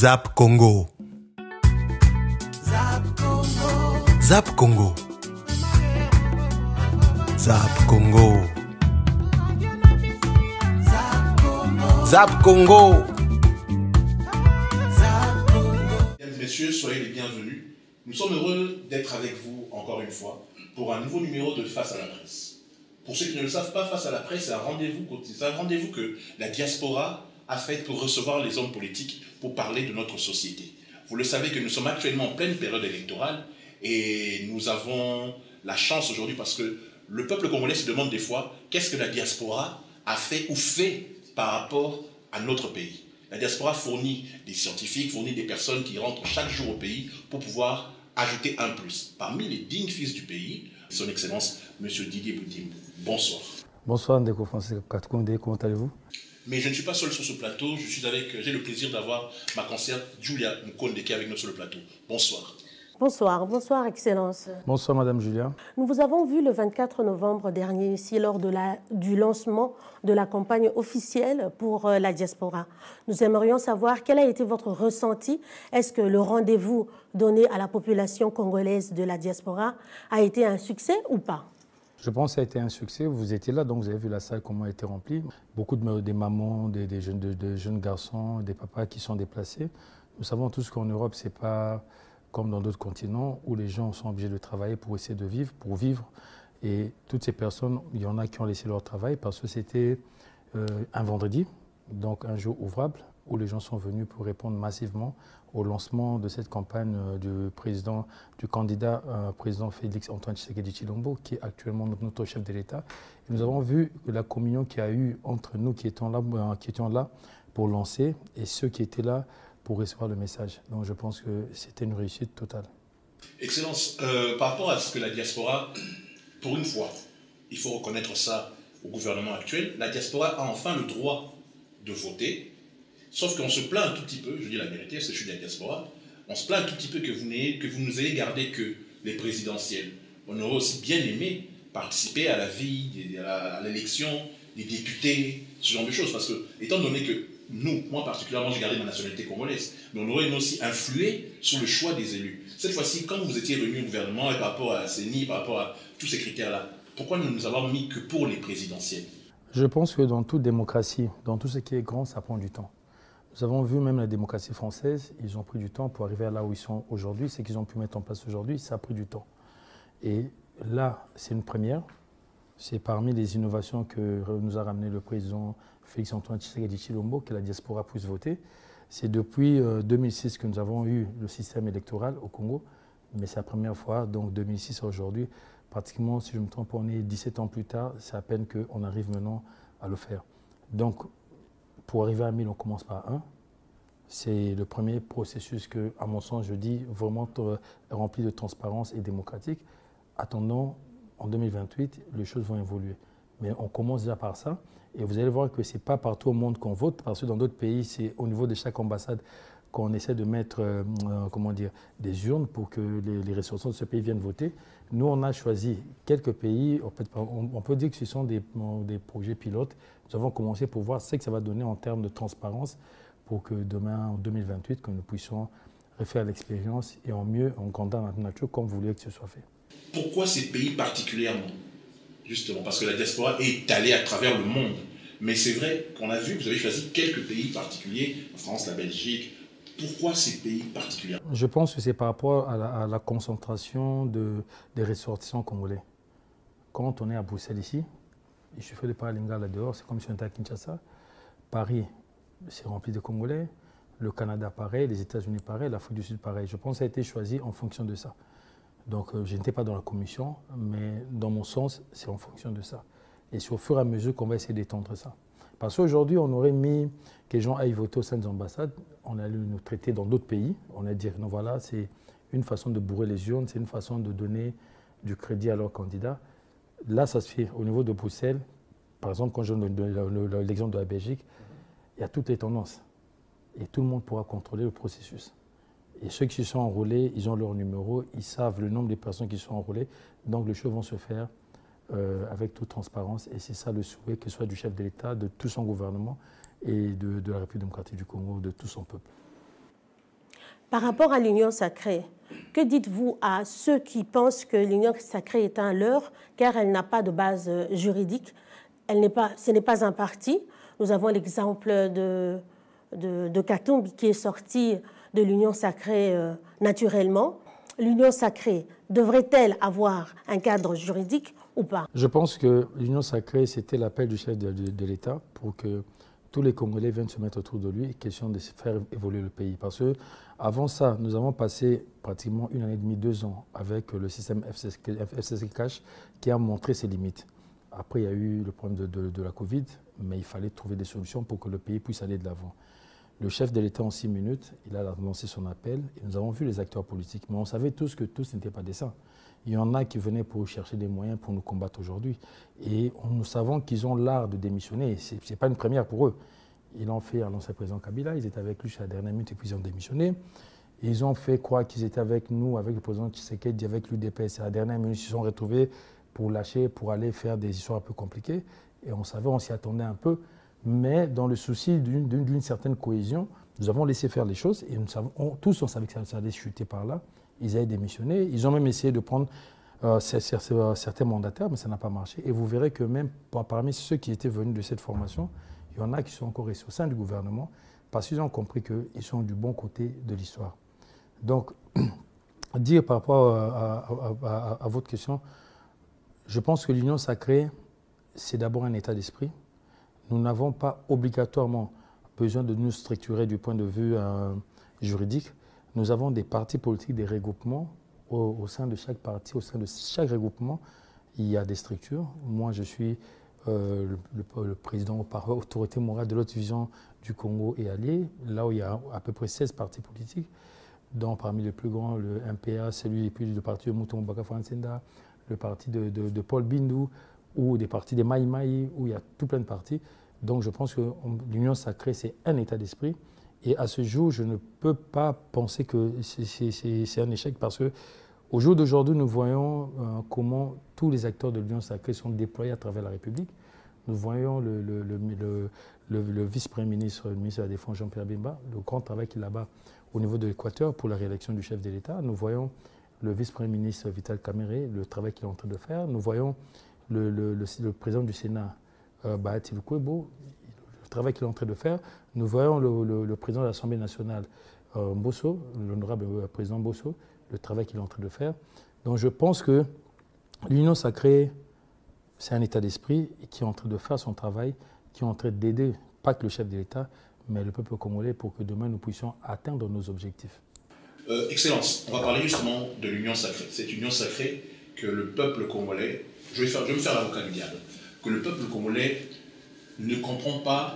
Zap Congo. Zap Congo. Zap Congo. Zap Congo. Mesdames et messieurs, soyez les bienvenus. Nous sommes heureux d'être avec vous encore une fois pour un nouveau numéro de Face à la presse. Pour ceux qui ne le savent pas, Face à la presse, c'est un rendez-vous que la diaspora a fait pour recevoir les hommes politiques pour parler de notre société. Vous le savez que nous sommes actuellement en pleine période électorale et nous avons la chance aujourd'hui parce que le peuple congolais se demande des fois qu'est-ce que la diaspora a fait ou fait par rapport à notre pays. La diaspora fournit des scientifiques, fournit des personnes qui rentrent chaque jour au pays pour pouvoir ajouter un plus. Parmi les dignes fils du pays, son Excellence, M. Didier Boutim. Bonsoir. Bonsoir Ndeko Francis Katkonde, comment allez-vous? Mais je ne suis pas seul sur ce plateau, j'ai le plaisir d'avoir ma conseillère Julia Mukonde qui est avec nous sur le plateau. Bonsoir. Bonsoir, bonsoir Excellence. Bonsoir Madame Julia. Nous vous avons vu le 24 novembre dernier ici lors du lancement de la campagne officielle pour la diaspora. Nous aimerions savoir quel a été votre ressenti. Est-ce que le rendez-vous donné à la population congolaise de la diaspora a été un succès ou pas? Je pense que ça a été un succès. Vous étiez là, donc vous avez vu la salle, comment elle a été remplie. Beaucoup des mamans, des jeunes garçons, des papas qui sont déplacés. Nous savons tous qu'en Europe, ce n'est pas comme dans d'autres continents où les gens sont obligés de travailler pour essayer de vivre, pour vivre. Et toutes ces personnes, il y en a qui ont laissé leur travail parce que c'était un vendredi, donc un jour ouvrable, où les gens sont venus pour répondre massivement au lancement de cette campagne du candidat président Félix Antoine Tshisekedi Tshilombo, qui est actuellement notre chef de l'État. Et nous avons vu la communion qu'il y a eu entre nous qui étions là pour lancer et ceux qui étaient là pour recevoir le message. Donc je pense que c'était une réussite totale. Excellence, par rapport à ce que la diaspora, pour une fois, il faut reconnaître ça au gouvernement actuel, la diaspora a enfin le droit de voter. Sauf qu'on se plaint un tout petit peu, je dis la vérité, parce que je suis de la diaspora, on se plaint un tout petit peu que vous nous ayez gardé que les présidentielles. On aurait aussi bien aimé participer à la vie, à l'élection des députés, ce genre de choses. Parce que, étant donné que nous, moi particulièrement, j'ai gardé ma nationalité congolaise, mais on aurait aimé aussi influer sur le choix des élus. Cette fois-ci, quand vous étiez venu au gouvernement et par rapport à la CENI, par rapport à tous ces critères-là, pourquoi ne nous avoir mis que pour les présidentielles? Je pense que dans toute démocratie, dans tout ce qui est grand, ça prend du temps. Nous avons vu même la démocratie française, ils ont pris du temps pour arriver à là où ils sont aujourd'hui. Ce qu'ils ont pu mettre en place aujourd'hui, ça a pris du temps. Et là, c'est une première. C'est parmi les innovations que nous a ramené le président Félix Antoine Tshisekedi Tshilombo, que la diaspora puisse voter. C'est depuis 2006 que nous avons eu le système électoral au Congo, mais c'est la première fois, donc 2006 à aujourd'hui, pratiquement, si je ne me trompe pas, on est 17 ans plus tard, c'est à peine qu'on arrive maintenant à le faire. Donc, pour arriver à 1000, on commence par 1. C'est le premier processus que, à mon sens, je dis vraiment rempli de transparence et démocratique. Attendons, en 2028, les choses vont évoluer. Mais on commence déjà par ça. Et vous allez voir que ce n'est pas partout au monde qu'on vote, parce que dans d'autres pays, c'est au niveau de chaque ambassade qu'on essaie de mettre des urnes pour que les ressortissants de ce pays viennent voter. Nous, on a choisi quelques pays, on peut dire que ce sont des projets pilotes. Nous avons commencé pour voir ce que ça va donner en termes de transparence pour que demain, en 2028, que nous puissions refaire l'expérience et en mieux, en grandeur nature, comme vous voulez que ce soit fait. Pourquoi ces pays particulièrement? Justement, parce que la diaspora est allée à travers le monde. Mais c'est vrai qu'on a vu que vous avez choisi quelques pays particuliers, la France, la Belgique. Pourquoi ces pays particuliers? Je pense que c'est par rapport à la concentration des ressortissants congolais. Quand on est à Bruxelles ici, il suffit de parler là dehors, c'est comme si on était à Kinshasa. Paris, c'est rempli de Congolais. Le Canada, pareil. Les États-Unis, pareil. L'Afrique du Sud, pareil. Je pense que ça a été choisi en fonction de ça. Donc, je n'étais pas dans la commission, mais dans mon sens, c'est en fonction de ça. Et c'est au fur et à mesure qu'on va essayer d'étendre ça. Parce qu'aujourd'hui, on aurait mis que les gens aillent voter au sein des ambassades. On allait nous traiter dans d'autres pays. On allait dire, non, voilà, c'est une façon de bourrer les urnes, c'est une façon de donner du crédit à leurs candidats. Là, ça se fait au niveau de Bruxelles. Par exemple, quand je donne l'exemple de la Belgique, il y a toutes les tendances. Et tout le monde pourra contrôler le processus. Et ceux qui se sont enrôlés, ils ont leur numéro, ils savent le nombre de personnes qui sont enrôlées. Donc les choses vont se faire avec toute transparence. Et c'est ça le souhait, que ce soit du chef de l'État, de tout son gouvernement et de la République démocratique du Congo, de tout son peuple. Par rapport à l'union sacrée, que dites-vous à ceux qui pensent que l'union sacrée est un leurre car elle n'a pas de base juridique, ce n'est pas un parti. Nous avons l'exemple de Katumbi qui est sorti de l'union sacrée naturellement. L'union sacrée devrait-elle avoir un cadre juridique ou pas? Je pense que l'union sacrée, c'était l'appel du chef de l'État pour que tous les Congolais viennent se mettre autour de lui, question de faire évoluer le pays. Parce que avant ça, nous avons passé pratiquement 1 année et demie, 2 ans avec le système FCC Cash qui a montré ses limites. Après, il y a eu le problème de la Covid, mais il fallait trouver des solutions pour que le pays puisse aller de l'avant. Le chef de l'État, en 6 minutes, il a lancé son appel et nous avons vu les acteurs politiques. Mais on savait tous que tous n'étaient pas des saints. Il y en a qui venaient pour chercher des moyens pour nous combattre aujourd'hui. Et nous savons qu'ils ont l'art de démissionner. Ce n'est pas une première pour eux. Ils l'ont fait à l'ancien président Kabila. Ils étaient avec lui à la dernière minute et puis ils ont démissionné. Ils ont fait croire qu'ils étaient avec nous, avec le président Tshisekedi, avec l'UDPS. À la dernière minute, ils se sont retrouvés pour lâcher, pour aller faire des histoires un peu compliquées. Et on savait, on s'y attendait un peu. Mais dans le souci d'une certaine cohésion, nous avons laissé faire les choses. Et tous, on savait que ça allait chuter par là. Ils avaient démissionné. Ils ont même essayé de prendre certains mandataires, mais ça n'a pas marché. Et vous verrez que même parmi ceux qui étaient venus de cette formation, il y en a qui sont encore restés au sein du gouvernement parce qu'ils ont compris qu'ils sont du bon côté de l'histoire. Donc, dire par rapport à votre question, je pense que l'union sacrée, c'est d'abord un état d'esprit. Nous n'avons pas obligatoirement besoin de nous structurer du point de vue juridique. Nous avons des partis politiques, des regroupements. Au sein de chaque parti, au sein de chaque regroupement, il y a des structures. Moi, je suis le président par autorité morale de l'autre division du Congo et allié, là où il y a à peu près 16 partis politiques, dont parmi les plus grands, le MPA, celui et puis le parti de Mouton Baka Fransenda, le parti de Paul Bindou, ou des partis des Maï Maï, où il y a tout plein de partis. Donc je pense que l'union sacrée, c'est un état d'esprit. Et à ce jour, je ne peux pas penser que c'est un échec parce qu'au jour d'aujourd'hui, nous voyons comment tous les acteurs de l'Union sacrée sont déployés à travers la République. Nous voyons le vice-premier ministre, le ministre de la Défense, Jean-Pierre Bemba, le grand travail qu'il a là-bas au niveau de l'Équateur pour la réélection du chef de l'État. Nous voyons le vice-premier ministre Vital Kamerhe, le travail qu'il est en train de faire. Nous voyons le président du Sénat, Bahati Lukwebo, le travail qu'il est en train de faire. Nous voyons le président de l'Assemblée nationale, Mbosso, l'honorable président Mbosso, le travail qu'il est en train de faire. Donc je pense que l'union sacrée, c'est un état d'esprit qui est en train de faire son travail, qui est en train d'aider, pas que le chef de l'État, mais le peuple congolais pour que demain nous puissions atteindre nos objectifs. Excellence, on va parler justement de l'union sacrée. Cette union sacrée que le peuple congolais, je vais me faire l'avocat du diable, que le peuple congolais ne comprend pas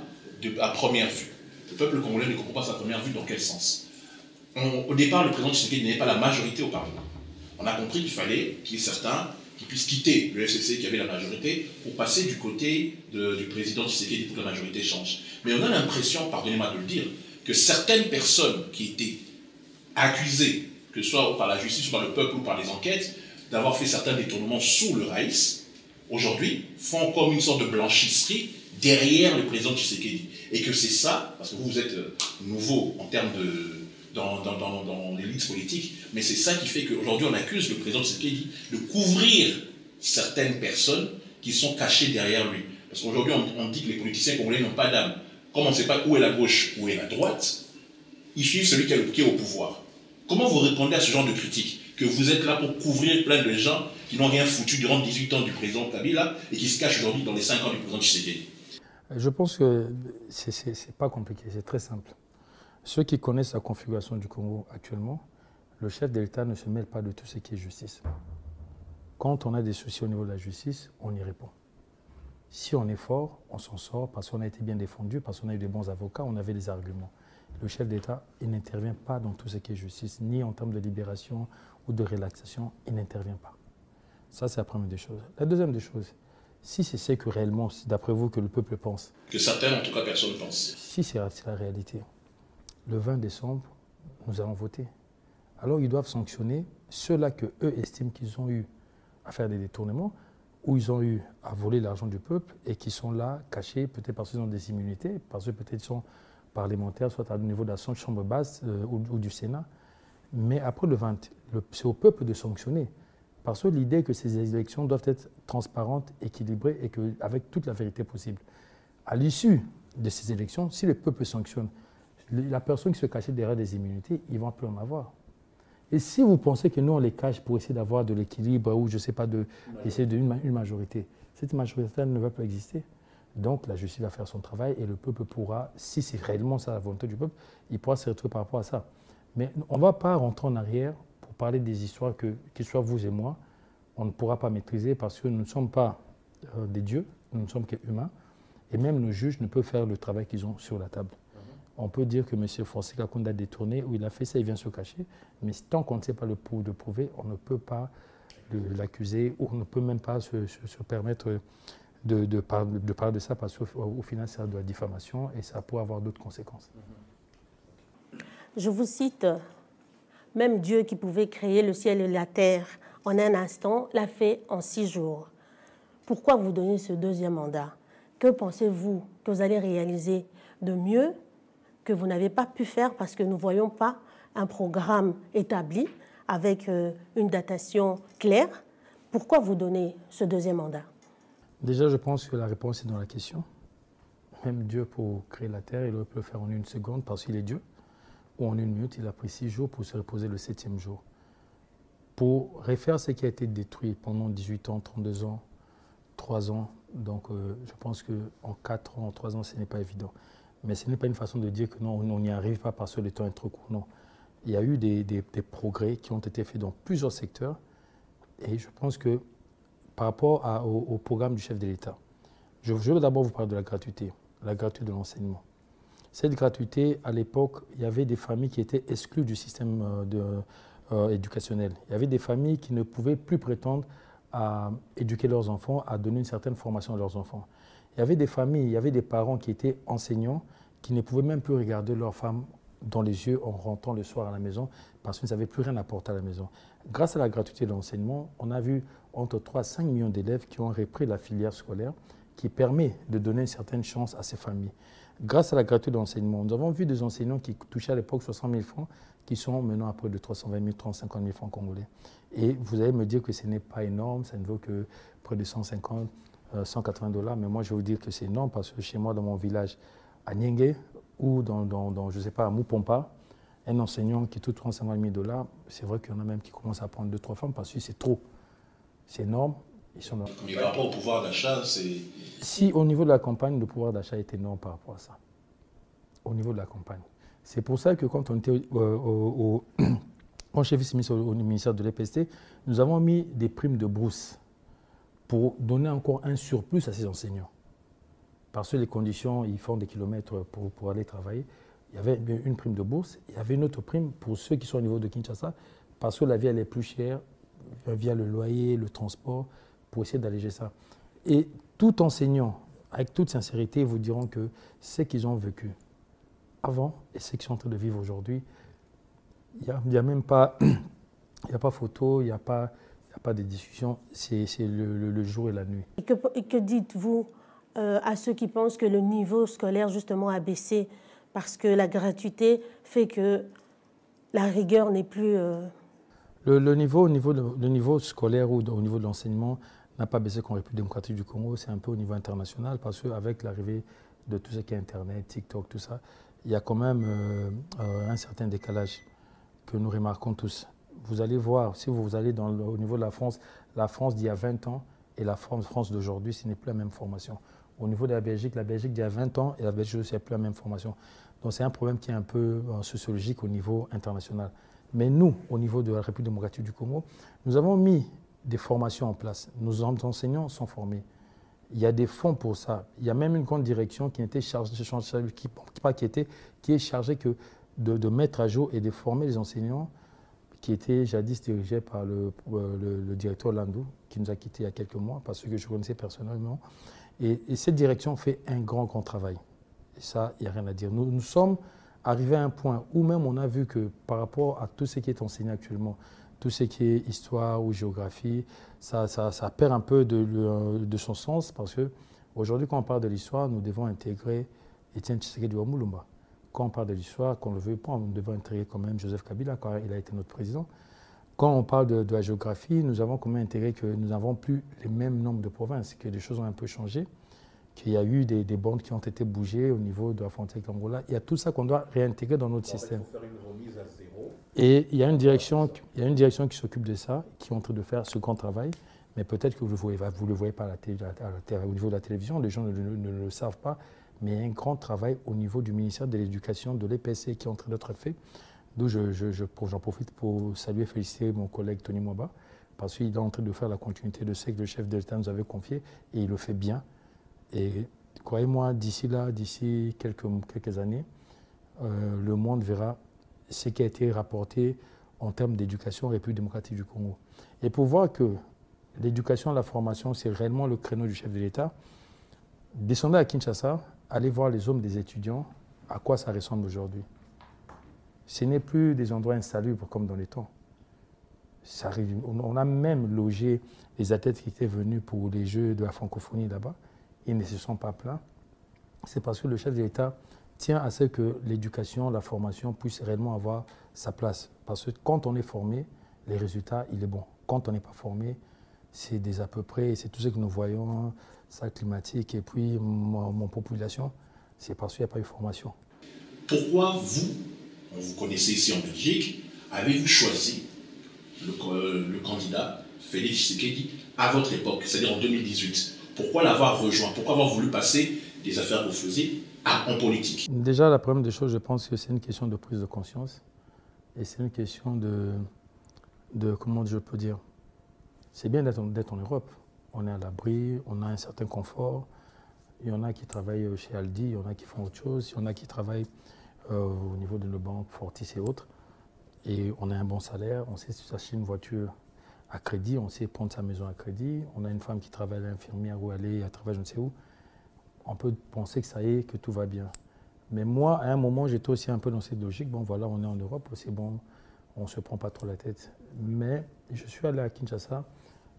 à première vue. Le peuple congolais ne comprend pas sa première vue dans quel sens? Au départ, le président Tshisekedi n'avait pas la majorité au Parlement. On a compris qu'il fallait qu'il y ait certains qui puissent quitter le FCC qui avait la majorité pour passer du côté du président Tshisekedi pour que la majorité change. Mais on a l'impression, pardonnez-moi de le dire, que certaines personnes qui étaient accusées, que ce soit par la justice ou par le peuple ou par les enquêtes, d'avoir fait certains détournements sous le Raïs, aujourd'hui font comme une sorte de blanchisserie derrière le président Tshisekedi. Et que c'est ça, parce que vous êtes nouveau en termes dans l'élite politique, mais c'est ça qui fait qu'aujourd'hui on accuse le président Tshisekedi de couvrir certaines personnes qui sont cachées derrière lui. Parce qu'aujourd'hui on dit que les politiciens congolais n'ont pas d'âme. Comme on ne sait pas où est la gauche, où est la droite, ils suivent celui qui est au pouvoir. Comment vous répondez à ce genre de critique? Que vous êtes là pour couvrir plein de gens qui n'ont rien foutu durant 18 ans du président Kabila et qui se cachent aujourd'hui dans les 5 ans du président Tshisekedi? Je pense que c'est pas compliqué, c'est très simple. Ceux qui connaissent la configuration du Congo actuellement, le chef de l'État ne se mêle pas de tout ce qui est justice. Quand on a des soucis au niveau de la justice, on y répond. Si on est fort, on s'en sort parce qu'on a été bien défendu, parce qu'on a eu des bons avocats, on avait des arguments. Le chef d'État, il n'intervient pas dans tout ce qui est justice, ni en termes de libération ou de relaxation, il n'intervient pas. Ça, c'est la première des choses. La deuxième des choses, si c'est ce que réellement, d'après vous, que le peuple pense. Que certains, en tout cas, personne ne pense. Si c'est la réalité, le 20 décembre, nous allons voter. Alors, ils doivent sanctionner ceux-là qu'eux estiment qu'ils ont eu à faire des détournements, ou ils ont eu à voler l'argent du peuple et qui sont là, cachés, peut-être parce qu'ils ont des immunités, parce que peut-être ils sont parlementaires, soit au niveau de la chambre basse ou du Sénat. Mais après le 20, c'est au peuple de sanctionner. Parce que l'idée que ces élections doivent être transparentes, équilibrées et avec toute la vérité possible. À l'issue de ces élections, si le peuple sanctionne, la personne qui se cachait derrière des immunités, ils ne vont plus en avoir. Et si vous pensez que nous, on les cache pour essayer d'avoir de l'équilibre ou, je ne sais pas, d'essayer d'une majorité, cette majorité ne va pas exister. Donc, la justice va faire son travail et le peuple pourra, si c'est réellement ça la volonté du peuple, il pourra se retrouver par rapport à ça. Mais on ne va pas rentrer en arrière pour parler des histoires que soit vous et moi, on ne pourra pas maîtriser parce que nous ne sommes pas des dieux, nous ne sommes qu'humains. Et même nos juges ne peuvent faire le travail qu'ils ont sur la table. On peut dire que M. Fonseca Kounda a détourné, ou il a fait ça, il vient se cacher. Mais tant qu'on ne sait pas le prouver, on ne peut pas l'accuser ou on ne peut même pas se permettre de parler de ça parce qu'au final, c'est de la diffamation et ça peut avoir d'autres conséquences. Je vous cite, même Dieu qui pouvait créer le ciel et la terre en un instant l'a fait en 6 jours. Pourquoi vous donnez ce deuxième mandat? Que pensez-vous que vous allez réaliser de mieux que vous n'avez pas pu faire parce que nous ne voyons pas un programme établi avec une datation claire? Pourquoi vous donnez ce deuxième mandat? Déjà, je pense que la réponse est dans la question. Même Dieu, pour créer la terre, il aurait pu le faire en 1 seconde parce qu'il est Dieu. Ou en 1 minute, il a pris 6 jours pour se reposer le 7e jour. Pour refaire ce qui a été détruit pendant 18 ans, 32 ans, 3 ans, donc je pense qu'en 4 ans, en 3 ans, ce n'est pas évident. Mais ce n'est pas une façon de dire que non, on n'y arrive pas parce que le temps est trop court. Non. Il y a eu des progrès qui ont été faits dans plusieurs secteurs. Et je pense que par rapport au programme du chef de l'État, je veux d'abord vous parler de la gratuité de l'enseignement. Cette gratuité, à l'époque, il y avait des familles qui étaient exclues du système éducationnel. Il y avait des familles qui ne pouvaient plus prétendre à éduquer leurs enfants, à donner une certaine formation à leurs enfants. Il y avait des familles, il y avait des parents qui étaient enseignants, qui ne pouvaient même plus regarder leurs femmes dans les yeux en rentrant le soir à la maison parce qu'ils n'avaient plus rien à apporter à la maison. Grâce à la gratuité de l'enseignement, on a vu entre 3 et 5 millions d'élèves qui ont repris la filière scolaire qui permet de donner une certaine chance à ces familles. Grâce à la gratuité de l'enseignement, nous avons vu des enseignants qui touchaient à l'époque 60 000 francs qui sont maintenant à près de 320 000, 350 000 francs congolais. Et vous allez me dire que ce n'est pas énorme, ça ne vaut que près de 150, 180 $, mais moi je vais vous dire que c'est énorme parce que chez moi, dans mon village, à Niengue ou dans je ne sais pas, à Moupompa, un enseignant qui touche 350 000 $, c'est vrai qu'il y en a même qui commencent à prendre 2-3 femmes parce que c'est trop. C'est énorme. Mais par rapport au pouvoir d'achat, c'est... Si au niveau de la campagne, le pouvoir d'achat est énorme par rapport à ça. Au niveau de la campagne. C'est pour ça que quand on était en chef au ministère de l'EPST, nous avons mis des primes de brousse pour donner encore un surplus à ces enseignants. Parce que les conditions, ils font des kilomètres pour aller travailler. Il y avait une prime de bourse, il y avait une autre prime pour ceux qui sont au niveau de Kinshasa, parce que la vie elle est plus chère, via le loyer, le transport, pour essayer d'alléger ça. Et tout enseignant, avec toute sincérité, vous diront que ce qu'ils ont vécu avant et ce qu'ils sont en train de vivre aujourd'hui, il n'y a même pas, il n'y a pas photo, il n'y a pas de discussion, c'est le jour et la nuit. Et que dites-vous à ceux qui pensent que le niveau scolaire justement a baissé parce que la gratuité fait que la rigueur n'est plus... Le niveau scolaire ou au niveau de l'enseignement n'a pas baissé qu'en République démocratique du Congo, c'est un peu au niveau international parce qu'avec l'arrivée de tout ce qui est Internet, TikTok, tout ça, il y a quand même un certain décalage que nous remarquons tous. Vous allez voir, si vous allez au niveau de la France d'il y a 20 ans et la France d'aujourd'hui, ce n'est plus la même formation. Au niveau de la Belgique d'il y a 20 ans et la Belgique, ce n'est plus la même formation. Donc c'est un problème qui est un peu sociologique au niveau international. Mais nous, au niveau de la République démocratique du Congo, nous avons mis des formations en place. Nos enseignants sont formés. Il y a des fonds pour ça. Il y a même une grande direction qui était chargée, qui est chargée de mettre à jour et de former les enseignants qui étaient jadis dirigés par le directeur Landou, qui nous a quittés il y a quelques mois, parce que je connaissais personnellement. Et cette direction fait un grand travail. Et ça, il n'y a rien à dire. Nous sommes arrivés à un point où même on a vu que par rapport à tout ce qui est enseigné actuellement, tout ce qui est histoire ou géographie, ça perd un peu de son sens parce qu'aujourd'hui, quand on parle de l'histoire, nous devons intégrer Étienne Tshisekedi Wamulumba quand on parle de l'histoire, qu'on ne le veut pas, on devrait intégrer quand même Joseph Kabila quand il a été notre président. Quand on parle de la géographie, nous avons quand même intégré que nous n'avons plus les mêmes nombres de provinces, que les choses ont un peu changé, qu'il y a eu des bandes qui ont été bougées au niveau de la frontière avec l'Angola. Il y a tout ça qu'on doit réintégrer dans notre système. Il faut faire une remise à zéro. Et il y a une direction qui s'occupe de ça, qui est en train de faire ce grand travail. Mais peut-être que vous ne le voyez pas au niveau de la télévision, les gens ne le savent pas. Mais il y a un grand travail au niveau du ministère de l'Éducation, de l'EPC, qui est en train d'être fait. D'où j'en profite pour saluer et féliciter mon collègue Tony Mwaba, parce qu'il est en train de faire la continuité de ce que le chef de l'État nous avait confié, et il le fait bien. Et croyez-moi, d'ici quelques années, le monde verra ce qui a été rapporté en termes d'éducation en République démocratique du Congo. Et pour voir que l'éducation et la formation, c'est réellement le créneau du chef de l'État, descendez à Kinshasa, allez voir les hommes des étudiants, à quoi ça ressemble aujourd'hui. Ce n'est plus des endroits insalubres comme dans les temps. On a même logé les athlètes qui étaient venus pour les Jeux de la francophonie là-bas. Ils ne se sont pas plaints. C'est parce que le chef de l'État tient à ce que l'éducation, la formation puisse réellement avoir sa place. Parce que quand on est formé, les résultats, il est bon. Quand on n'est pas formé, c'est des à peu près, c'est tout ce que nous voyons, ça climatique et puis mon population, c'est parce qu'il n'y a pas eu de formation. Pourquoi vous connaissez ici en Belgique, avez-vous choisi le candidat Félix Tshisekedi à votre époque, c'est-à-dire en 2018? Pourquoi l'avoir rejoint? Pourquoi avoir voulu passer des affaires que vous faisiez en politique? Déjà, la première des choses, je pense que c'est une question de prise de conscience. Et c'est une question de comment je peux dire, c'est bien d'être en Europe. On est à l'abri, on a un certain confort. Il y en a qui travaillent chez Aldi, il y en a qui font autre chose, il y en a qui travaillent au niveau de nos banques, Fortis et autres. Et on a un bon salaire, on sait s'acheter une voiture à crédit, on sait prendre sa maison à crédit. On a une femme qui travaille à l'infirmière ou elle travaille je ne sais où. On peut penser que ça y est, que tout va bien. Mais moi, à un moment, j'étais aussi un peu dans cette logique. Bon, voilà, on est en Europe, c'est bon, on ne se prend pas trop la tête. Mais je suis allé à Kinshasa,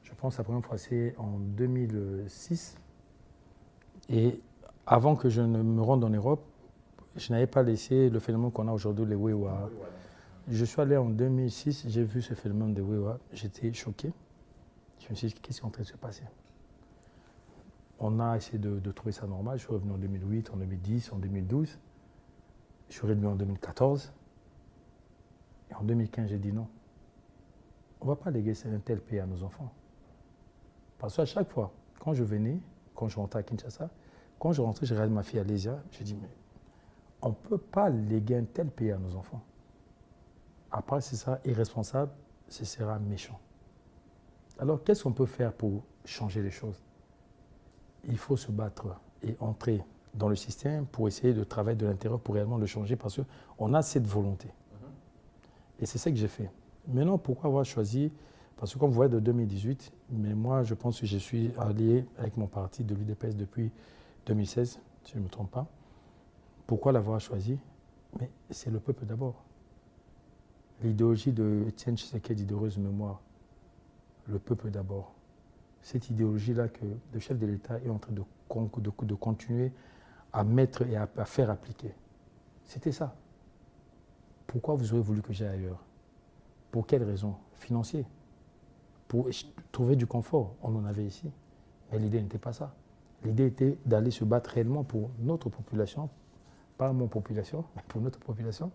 je pense la première fois, c'est en 2006. Et avant que je ne me rende en Europe, je n'avais pas laissé le phénomène qu'on a aujourd'hui, les Wewa. Je suis allé en 2006, j'ai vu ce phénomène de Wewa, j'étais choqué. Je me suis dit, qu'est-ce qui est en train de se passer? On a essayé de trouver ça normal. Je suis revenu en 2008, en 2010, en 2012. Je suis revenu en 2014. Et en 2015, j'ai dit non. On ne va pas léguer un tel pays à nos enfants. Parce qu'à chaque fois, quand je venais, quand je rentrais à Kinshasa, quand je rentrais, je regardais ma fille Alésia, je dis, mais on ne peut pas léguer un tel pays à nos enfants. Après, c'est ça, irresponsable, ce sera méchant. Alors, qu'est-ce qu'on peut faire pour changer les choses? Il faut se battre et entrer dans le système pour essayer de travailler de l'intérieur pour réellement le changer parce qu'on a cette volonté. Et c'est ça que j'ai fait. Maintenant, pourquoi avoir choisi? Parce que comme vous voyez, de 2018, mais moi, je pense que je suis allié avec mon parti de l'UDPS depuis 2016, si je ne me trompe pas. Pourquoi l'avoir choisi? Mais c'est le peuple d'abord. L'idéologie de Étienne Tshisekedi d'heureuse mémoire, le peuple d'abord. Cette idéologie-là que le chef de l'État est en train de continuer à mettre et à faire appliquer. C'était ça. Pourquoi vous aurez voulu que j'aille ailleurs? Pour quelles raisons? Financier. Pour trouver du confort. On en avait ici. Mais l'idée n'était pas ça. L'idée était d'aller se battre réellement pour notre population, pas mon population, mais pour notre population,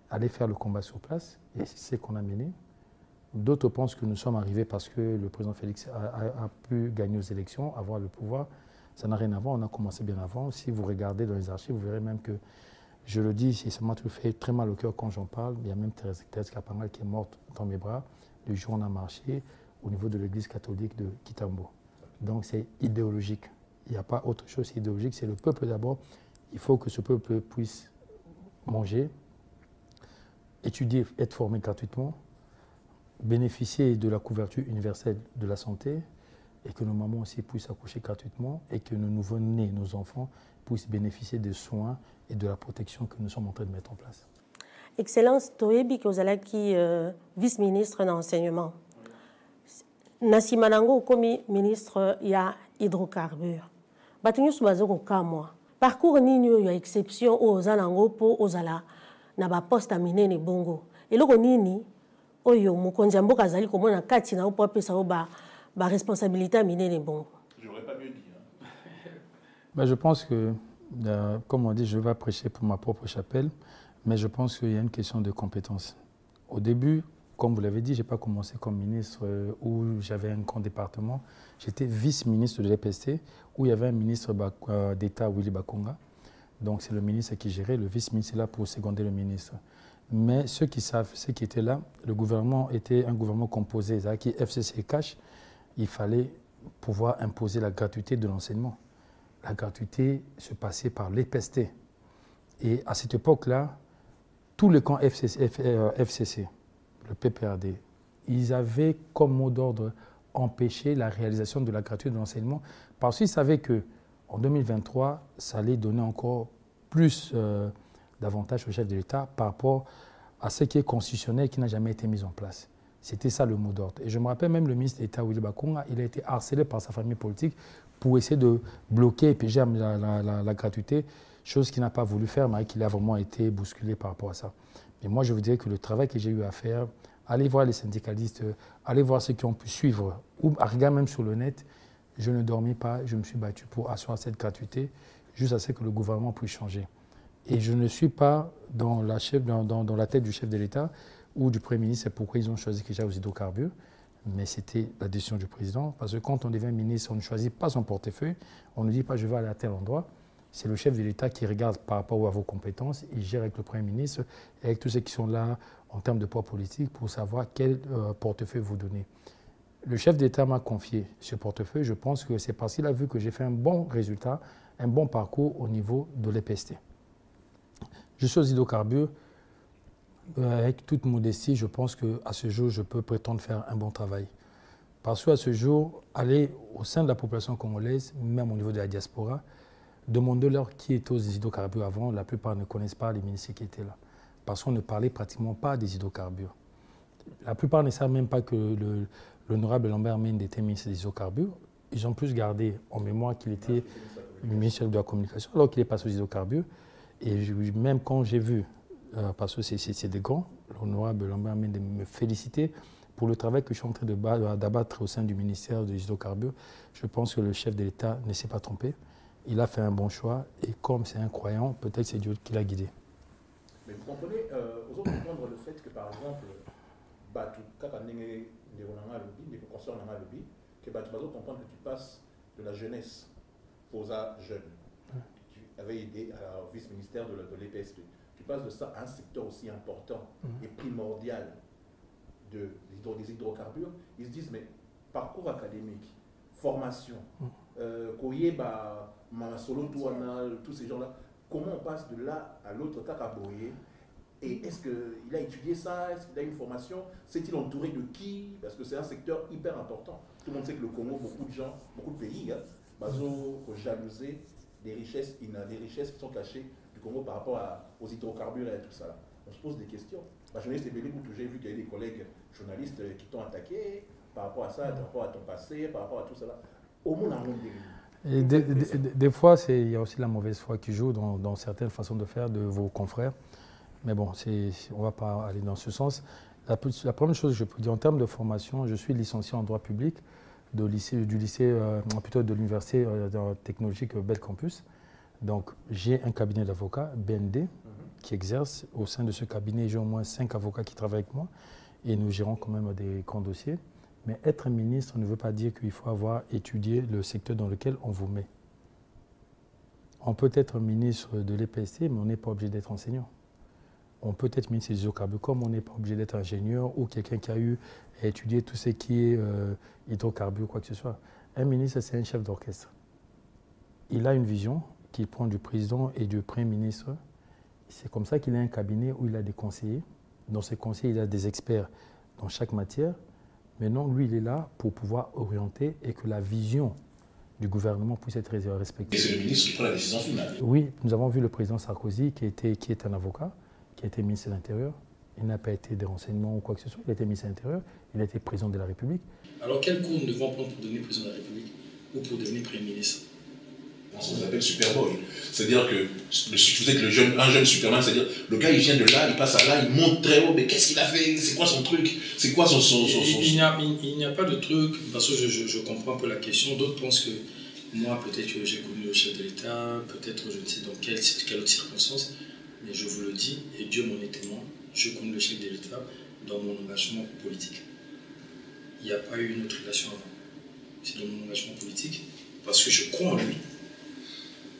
aller faire le combat sur place. Et c'est ce qu'on a mené. D'autres pensent que nous sommes arrivés parce que le président Félix a pu gagner aux élections, avoir le pouvoir. Ça n'a rien à voir, on a commencé bien avant. Si vous regardez dans les archives, vous verrez même que, je le dis, ça m'a fait très mal au cœur quand j'en parle. Il y a même Thérèse Kapangal qui est morte dans mes bras le jour où on a marché au niveau de l'église catholique de Kitambo. Donc c'est idéologique. Il n'y a pas autre chose, c'est idéologique. C'est le peuple d'abord. Il faut que ce peuple puisse manger, étudier, être formé gratuitement, bénéficier de la couverture universelle de la santé et que nos mamans aussi puissent accoucher gratuitement et que nos nouveau-nés, nos enfants, puissent bénéficier des soins et de la protection que nous sommes en train de mettre en place. Excellence, Toyebi Kozalaki, vice-ministre de l'enseignement. Nassimanango, comme ministre, il y a hydrocarbures. Batinu Soubazoko Kamwa, parcours nini oyo ya exception aux alango po ozala na ba poste minene bongo eloko nini oyo mokonzi ya mboka azali komona kati na po apesa o ba responsabilité minene bongo. J'aurais pas mieux dit. Ben, je pense que, comme on dit, je vais prêcher pour ma propre chapelle, mais je pense qu'il y a une question de compétence. Au début, comme vous l'avez dit, je n'ai pas commencé comme ministre où j'avais un grand département. J'étais vice-ministre de l'EPST où il y avait un ministre d'État, Willy Bakonga. Donc c'est le ministre qui gérait, le vice-ministre est là pour seconder le ministre. Mais ceux qui savent, ceux qui étaient là, le gouvernement était un gouvernement composé, c'est-à-dire qui FCC cash, il fallait pouvoir imposer la gratuité de l'enseignement. La gratuité se passait par l'EPST. Et à cette époque-là, tous les camps FCC, le PPRD, ils avaient comme mot d'ordre empêcher la réalisation de la gratuité de l'enseignement parce qu'ils savaient qu'en 2023, ça allait donner encore plus d'avantages au chef de l'État par rapport à ce qui est constitutionnel qui n'a jamais été mis en place. C'était ça le mot d'ordre. Et je me rappelle même le ministre d'État, Willy Bakonga, il a été harcelé par sa famille politique pour essayer de bloquer et piéger la gratuité, chose qu'il n'a pas voulu faire, mais qu'il a vraiment été bousculé par rapport à ça. Mais moi, je vous dirais que le travail que j'ai eu à faire, allez voir les syndicalistes, allez voir ceux qui ont pu suivre, ou regarder même sur le net, je ne dormis pas, je me suis battu pour assurer cette gratuité, juste à ce que le gouvernement puisse changer. Et je ne suis pas dans la tête du chef de l'État ou du Premier ministre, c'est pourquoi ils ont choisi que j'aille aux hydrocarbures, mais c'était la décision du président, parce que quand on devient ministre, on ne choisit pas son portefeuille, on ne dit pas je vais aller à tel endroit. C'est le chef de l'État qui regarde par rapport à vos compétences, il gère avec le Premier ministre et avec tous ceux qui sont là en termes de poids politique pour savoir quel portefeuille vous donnez. Le chef d'État m'a confié ce portefeuille, je pense que c'est parce qu'il a vu que j'ai fait un bon résultat, un bon parcours au niveau de l'EPST. Je suis aux hydrocarbures, avec toute modestie, je pense qu'à ce jour, je peux prétendre faire un bon travail. Parce qu'à ce jour, aller au sein de la population congolaise, même au niveau de la diaspora, demandez-leur qui était aux hydrocarbures avant, la plupart ne connaissent pas les ministres qui étaient là. Parce qu'on ne parlait pratiquement pas des hydrocarbures. La plupart ne savent même pas que l'honorable Lambert Mende était ministre des hydrocarbures. Ils ont plus gardé en mémoire qu'il était ministre de la communication, alors qu'il est passé aux hydrocarbures. Et même quand j'ai vu, parce que c'est des grands, l'honorable Lambert Mende me féliciter pour le travail que je suis en train d'abattre au sein du ministère des hydrocarbures, je pense que le chef de l'État ne s'est pas trompé. Il a fait un bon choix et comme c'est un croyant, peut-être c'est Dieu qui l'a guidé. Mais vous comprenez, vous allez comprendre le fait que par exemple, que tu passes de la jeunesse aux jeunes. Tu avais aidé au vice-ministère de l'EPST. Tu passes de ça à un secteur aussi important et primordial des hydrocarbures. Ils se disent, mais parcours académique, formation, tous ces gens-là, comment on passe de là à l'autre Kakaboye? Et est-ce qu'il a étudié ça? Est-ce qu'il a une formation? S'est-il entouré de qui? Parce que c'est un secteur hyper important. Tout le monde sait que le Congo, beaucoup de gens, beaucoup de pays, jalouser des richesses qui sont cachées du Congo par rapport aux hydrocarbures et tout ça. Là. On se pose des questions. J'ai vu qu'il y a des collègues journalistes qui t'ont attaqué par rapport à ça, par rapport à ton passé, par rapport à tout ça. Là. Au monde en et des fois, il y a aussi la mauvaise foi qui joue dans certaines façons de faire de vos confrères. Mais bon, on ne va pas aller dans ce sens. La première chose que je peux dire en termes de formation, je suis licencié en droit public de l'université technologique Bel Campus. Donc, j'ai un cabinet d'avocats, BND, qui exerce. Au sein de ce cabinet, j'ai au moins 5 avocats qui travaillent avec moi et nous gérons quand même des grands dossiers. Mais être ministre ne veut pas dire qu'il faut avoir étudié le secteur dans lequel on vous met. On peut être ministre de l'EPST, mais on n'est pas obligé d'être enseignant. On peut être ministre des hydrocarbures, comme on n'est pas obligé d'être ingénieur ou quelqu'un qui a eu à étudier tout ce qui est hydrocarbures, quoi que ce soit. Un ministre, c'est un chef d'orchestre. Il a une vision qu'il prend du président et du Premier ministre. C'est comme ça qu'il a un cabinet où il a des conseillers. Dans ces conseillers, il a des experts dans chaque matière. Maintenant, lui, il est là pour pouvoir orienter et que la vision du gouvernement puisse être respectée. Et c'est le ministre qui prend la décision finale. Oui, nous avons vu le président Sarkozy qui est un avocat, qui a été ministre de l'Intérieur. Il n'a pas été des renseignements ou quoi que ce soit. Il a été ministre de l'Intérieur, il a été président de la République. Alors quel cours nous devons prendre pour devenir président de la République ou pour devenir Premier ministre? On s'appelle Superboy. C'est-à-dire que vous êtes un jeune Superman, c'est-à-dire le gars il vient de là, il passe à là, il monte très haut, mais qu'est-ce qu'il a fait? C'est quoi son truc? C'est quoi son... Il n'y a pas de truc, parce que je comprends un peu la question. D'autres pensent que moi, peut-être que j'ai connu le chef de l'État, peut-être je ne sais dans quelle autre circonstance, mais je vous le dis, et Dieu m'en est témoin, je connais le chef de l'État dans mon engagement politique. Il n'y a pas eu une autre relation avant. C'est dans mon engagement politique, parce que je crois en lui.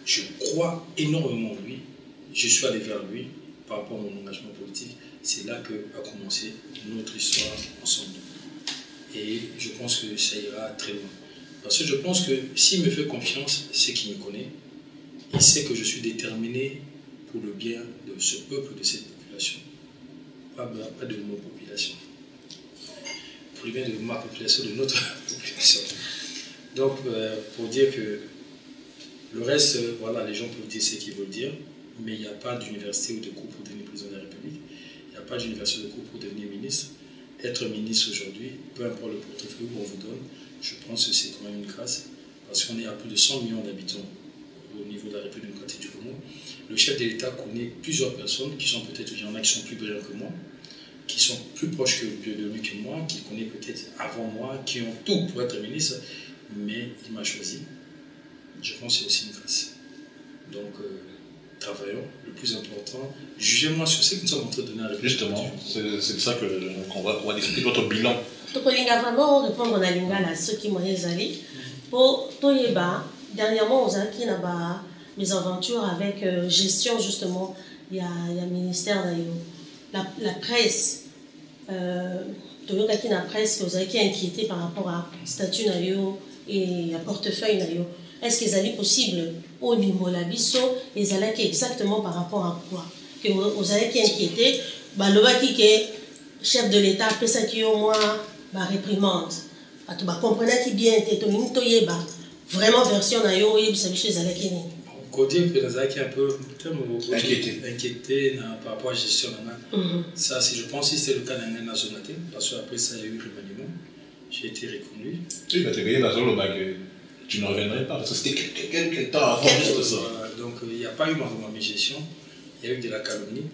Je crois énormément en lui. Je suis allé vers lui par rapport à mon engagement politique. C'est là qu'a commencé notre histoire ensemble. Et je pense que ça ira très loin. Parce que je pense que s'il me fait confiance, c'est qu'il me connaît. Il sait que je suis déterminé pour le bien de ce peuple, de cette population. Pas de mon population. Pour le bien de ma population, de notre population. Donc, pour dire que le reste, voilà, les gens peuvent dire ce qu'ils veulent dire, mais il n'y a pas d'université ou de cours pour devenir président de la République. Il n'y a pas d'université ou de cours pour devenir ministre. Être ministre aujourd'hui, peu importe le portefeuille qu'on vous donne, je pense que c'est quand même une grâce, parce qu'on est à plus de 100 millions d'habitants au niveau de la République démocratique du Congo. Le chef de l'État connaît plusieurs personnes qui sont peut-être, il y en a qui sont plus brillants que moi, qui sont plus proches de lui que moi, qui connaît peut-être avant moi, qui ont tout pour être ministre, mais il m'a choisi. Je pense que c'est aussi une grâce. Donc, travaillons. Le plus important, jugez-moi sur ce que nous sommes en train de donner à la République. Justement, c'est de ça qu'on va discuter votre bilan. Tokolinga vraiment répondre à Lingala à ceux qui m'ont allé. Pour Toyeba, dernièrement, on a qui n'a mes aventures avec gestion, justement, il y a le ministère d'ailleurs. La presse, Toyoka qui n'a presse, vous avez qui inquiété par rapport à statut nayo et à portefeuille nayo. Est-ce qu'ils allaient possible au niveau de la biso et ils allaient exactement par rapport à quoi? Que vous avez qui inquiété, le qui est chef de l'État, après ça qui au moins réprimande. Tu comprenez qui bien était vraiment version nayo et ça chez Zalaki. On dit que Zalaki est un peu inquiété par rapport à la gestion. Ça, je pense que c'est le cas d'un national, parce qu'après ça, il y a eu le remaniement. J'ai été reconnu. Oui, mais tu es dans le bac. Tu ne reviendrais pas, parce que c'était quelques temps avant juste ça. Donc il n'y a pas eu ma gestion, il y a eu de la calomnie,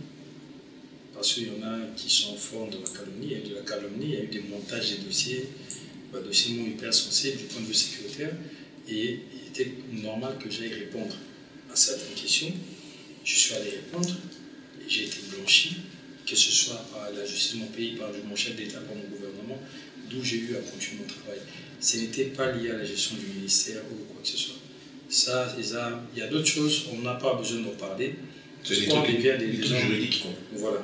parce qu'il y en a qui sont forts de la calomnie, il y a eu de la calomnie, il y a eu des montages des dossiers, dossiers non hyper sensibles du point de vue sécuritaire, et il était normal que j'aille répondre à certaines questions. Je suis allé répondre, et j'ai été blanchi, que ce soit par la justice de mon pays, par mon chef d'État, par mon gouvernement, d'où j'ai eu à continuer mon travail. Ce n'était pas lié à la gestion du ministère ou quoi que ce soit. Ça, il y a d'autres choses, on n'a pas besoin d'en parler. C'est des trucs juridiques. Voilà.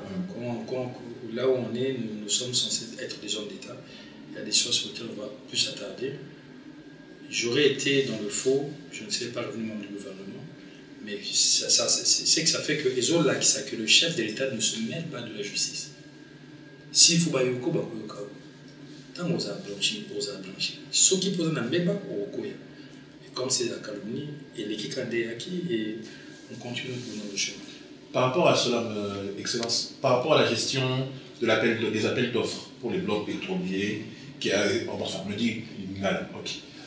Là où on est, nous sommes censés être des hommes d'État. Il y a des choses sur lesquelles on va plus s'attarder. J'aurais été dans le faux, je ne serais pas le membre du gouvernement, mais c'est que ça fait que le chef de l'État ne se mêle pas de la justice. S'il faut bayoko, bakoyoka. Tant qu'on a blanchi, ceux qui posent un débat au Koya. Et comme c'est la calomnie, et l'équipe et on continue dans le chemin. Par rapport à cela, Excellence, par rapport à la gestion des appels d'offres pour les blocs pétroliers, enfin, me dit,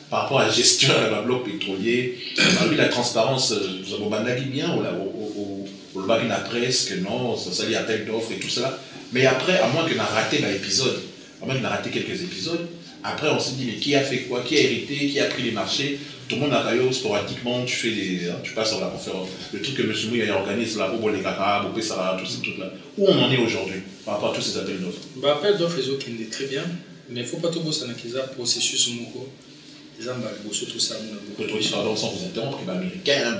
par rapport à la gestion des blocs pétroliers, on a vu la transparence, nous avons bandagi bien, au bagin à presse, que non, ça s'allie appel d'offres et tout cela. Mais après, à moins qu'on a raté l'épisode, on a raté quelques épisodes. Après, on s'est dit, mais qui a fait quoi? Qui a hérité? Qui a pris les marchés? Tout le monde a taillé sporadiquement. Tu passes sur la conférence. Le truc que M. Mouya organise, là, pour les caca, pour ça, tout ces trucs-là. Où on en est aujourd'hui par rapport à tous ces appels d'offres? Appel d'offres, ils ont qui est très bien, mais il ne faut pas tout bosser dans le processus. Les Américains, tout ça. Pardon, sans vous interrompre, les Américains,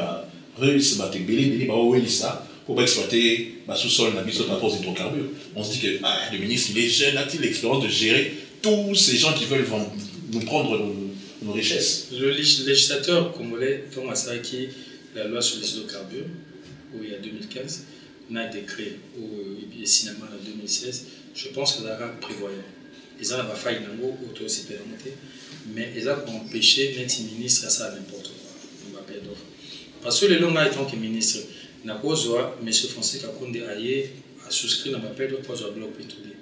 les Russes, les ça. Pour exploiter sous-sol, dans les hydrocarbures. On se dit que le ministre, il est jeune, a-t-il l'expérience de gérer tous ces gens qui veulent nous prendre nos richesses? Le législateur congolais, Thomas Saraki, la loi sur les hydrocarbures, où il y a 2015, on a un décret au cinéma en 2016, je pense que ça va prévoyant. Ils ont failli dans le auto-supplémenté, mais ils ont empêché d'être ministre à ça n'importe quoi. Parce que les longs étant que ministre, na kozwa M. Fonseca Kakonde a souscrit dans l'appel d'offres pour le bloc pétrolier.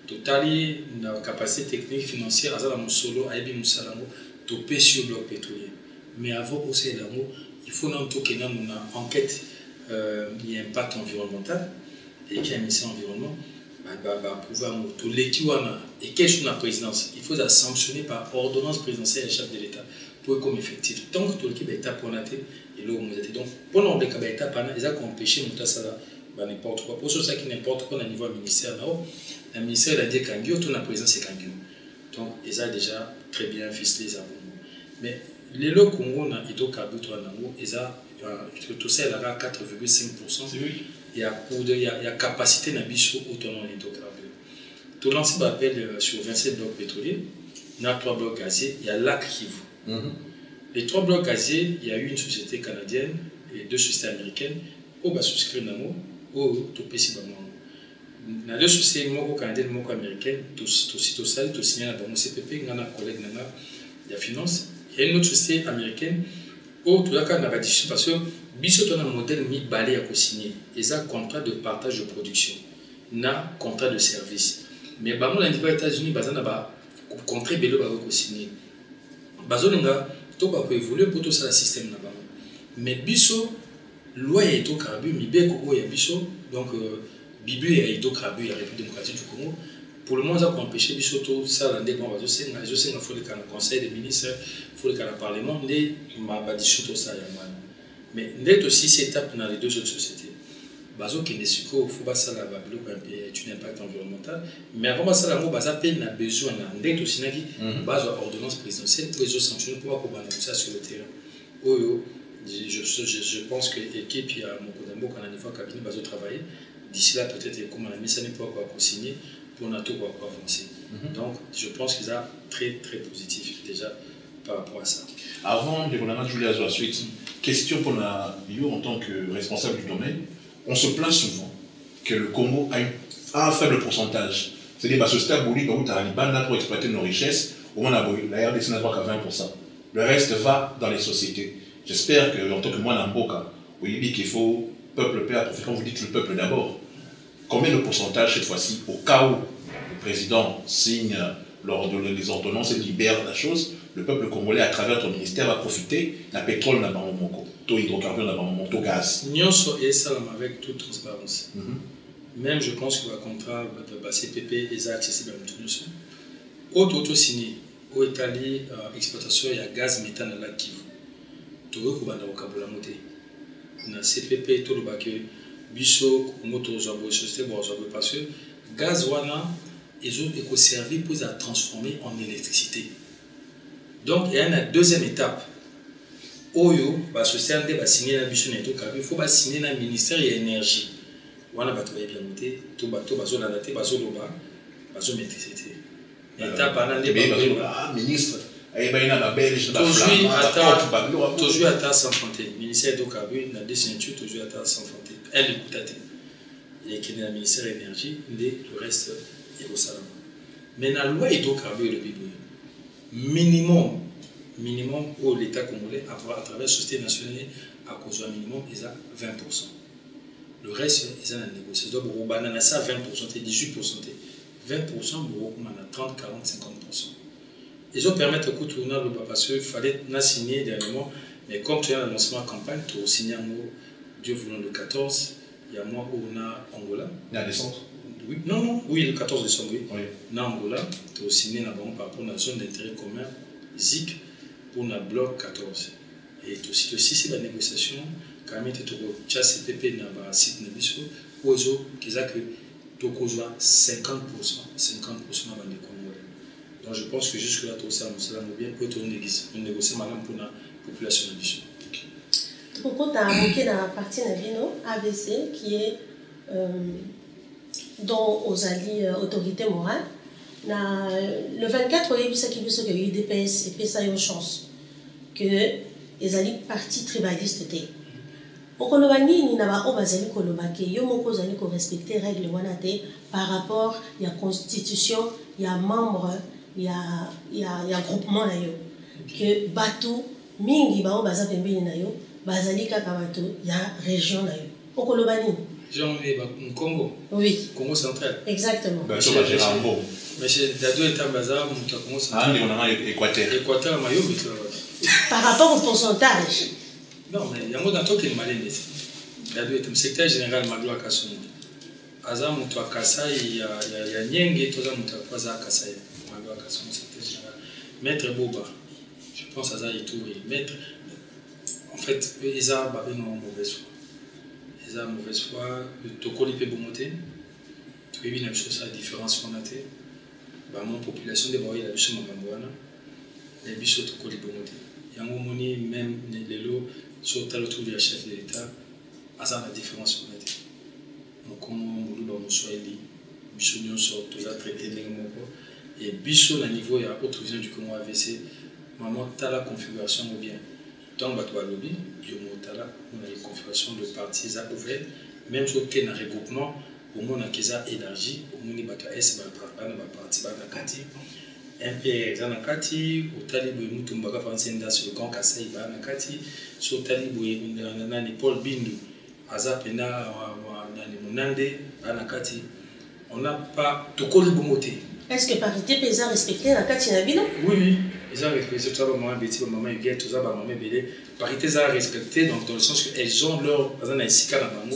Totali na capacité technique financière à la solo a ebi musalango to sur bloc pétrolier. Mais avant aussi d'amour il faut qu'il y ait une enquête il y a un impact environnemental et qu'il y a un ministère de l'environnement pouvoir et qu'est-ce que la présidence il faut la sanctionner par ordonnance présidentielle et chef de l'État pour comme effectif tant que tout l'équipe est état pour nater et là on donc pour l'on est état pendant ils ont empêché nous ça là n'importe quoi pour ça qui n'importe quoi au niveau ministère là le ministère a dit qu'angio tout la présidence c'est qu'angio donc ils ont déjà très bien ficelé les abonnements mais les lots Congo na hydrocarbures toi nango ils ont tout ça là à 4,5%. Il y a capacité dans biso autonome hydrocarbures. Tout l'ensemble appelle sur 27 blocs pétroliers, il y a 3 blocs gaziers, il y a lac Kivu. Les 3 blocs gaziers, il y a eu une société canadienne et 2 sociétés américaines qui ont souscrit au Topesi Bamouango. Dans 2 sociétés canadiennes et américaines, tout signé à Bamou CPP, il y a un collègue de la finance. Il y a une autre société américaine où tout le monde a dit parce que biso ton modèle mi balé à signer et un contrat de partage de production na contrat de service mais bah moi aux États-Unis bazana ba contrat belo ba ko signer bazonga to ba ko évoluer pour tout ça le système na ba mais biso loi et hydrocarbures mi be ko ya biso donc bibu et hydrocarbures la République démocratique du Congo pour le moment ça pour empêcher biso tout ça l'andé bon bazo senga faut le conseil des ministres faut le parlement né ma ba discuter tout ça ya mais d'être aussi cette étape dans les 2 autres sociétés. Bazo qui n'est faut pas ça la bablo un impact environnemental. Mais avant ça la mot basa peine a besoin d'être aussi nagi base ordonnance présidentielle pour les autres sanctions pour pouvoir ça sur le terrain. Oyo je pense que l'équipe il y a mon Kodambo quand on a une fois cabinet bazo travailler d'ici là peut-être comme on a mis ça n'est pas quoi signer pour on a tout quoi avancer. Donc je pense qu'ils sont très très positifs déjà par rapport à ça. Avant de revenir à Julia Zoasuit, question pour nous en tant que responsable du domaine, on se plaint souvent que le Congo a un faible pourcentage. C'est-à-dire que ce stade où pour exploiter nos richesses, au moins la RDC n'a pas qu'à 20%. Le reste va dans les sociétés. J'espère qu'en tant que moi, Namboka, oui, qu'il faut peuple paix, quand vous dites le peuple d'abord, combien de pourcentage cette fois-ci, au cas où le président signe lors des ordonnances et libère la chose, le peuple congolais à travers ton ministère va profiter de la pétrole, de la hydrocarbures, de la gaz. Nyonso et ça avec toute transparence. Même je pense que le contrat de CPP est accessible à tout le monde. Autre signé, au Italie, exploitation il y a gaz méthane à la Kivu. Tout le monde a vocabulaire monté. Na CPP tout le bac biso moto zabo société bon zabo parce que gaz wana ils ont servi pour la transformer en électricité. Donc il y a une deuxième étape. Oyo ba société va signer la mission et tout il faut pas signer le ministère de l'énergie. Wana ba travailler bien monté tout bateau bazo la date bazo loba bazo électricité. Étape ana le ministre et ben il a belge toujours à 130 ministère de carbone na des ceintures toujours à 130 elle écoute et qui est le ministère de l'énergie le reste est au salon mais la loi hydrocarbures le bidou minimum où l'État congolais à travers la société nationale à cause d'un minimum ils a 20%. Le reste ils ont la négociation donc au banana ça 20% et 18% 20% on a 30 40 50%. Ils ont permis de tourner le parce qu'il fallait signer dernièrement mais comme tu as l'annoncement en campagne tu as signé un mot Dieu voulant le 14 il y a mois où on a Angola. Il y a des centres. Oui, non, oui, le 14 décembre, oui. Dans Angola, tu as signé par rapport à la zone d'intérêt commun, ZIC, pour le bloc 14. Et tu aussi, c'est la négociation, quand même, tu as CPP dans le site de Bissau, où ils ont que tu as 50% dans les Congolais. Donc je pense que jusque-là, tout ça, nous allons bien pour négocier maintenant pour la population de Bissau. Pourquoi tu as invoqué dans la partie Navino, ABC, qui est dont aux alliés autorités morales. Le 24, il y a eu eu DPS et puis ça a eu une chance que les alliés partis tribalistes étaient. Au Kolobani, il n'y a pas de Kolobaki, il y a respecter les règles par rapport à la constitution, il y a membres, il y a groupement que Batou, Mingi, Baza Pembe, Bazali Kakabato, il y a région. Au Kolobani. Jean Congo. Oui. Congo central. Exactement. Mais c'est Dado et Tambaza, Congo central. Ah, on a Équateur. Équateur, Mayo, par rapport au pourcentage, Non, mais il y a un mot dans tout qui est malin. Il y a le secrétaire général Magloa Kassoum. Aza mutu akasa il y a nyenge toza mutu akwaza akasa Magloa Kassoum secrétaire général. Maître Boba, je pense Aza Itouri. Maître, en fait, ils ont une mauvaise foi. Ils ont une mauvaise foi. Le tokoli peut bonmoter. Tu as vu une chose à différence qu'on a été. Mon population de Baoui la biso Mambouana. Les biso tokoli bonmoter. Il y a un moment même les lots sur le tour du chef de l'État. Aza la différence qu'on a été. Donc comment on doit nous soigner. Biso nous sort tout ça traité de et biso à niveau il y a autre vision du Congo AVC. Maman t'as la configuration ou bien. Dans le lobby, on a une configuration de partis ouverts, même si on a un regroupement, au moins on a élargi, au moins on a S, on a parti, MPR, on a Kati, au Talibou, on a fait sur le camp Kassai, on a Kati, sur le Talibou, on a Paul Bindu, Azapena, on a Monande, on a Kati. On n'a pas de colibomoté. Est-ce que parité paysan respecté la Kati Nabino? Oui. Ils ont respecté tout ça, maman Betty, maman Huguette, tout ça, maman Bélé. Parité, ils ont respecté, donc dans le sens qu'elles ont leur. Par exemple, ici, quand on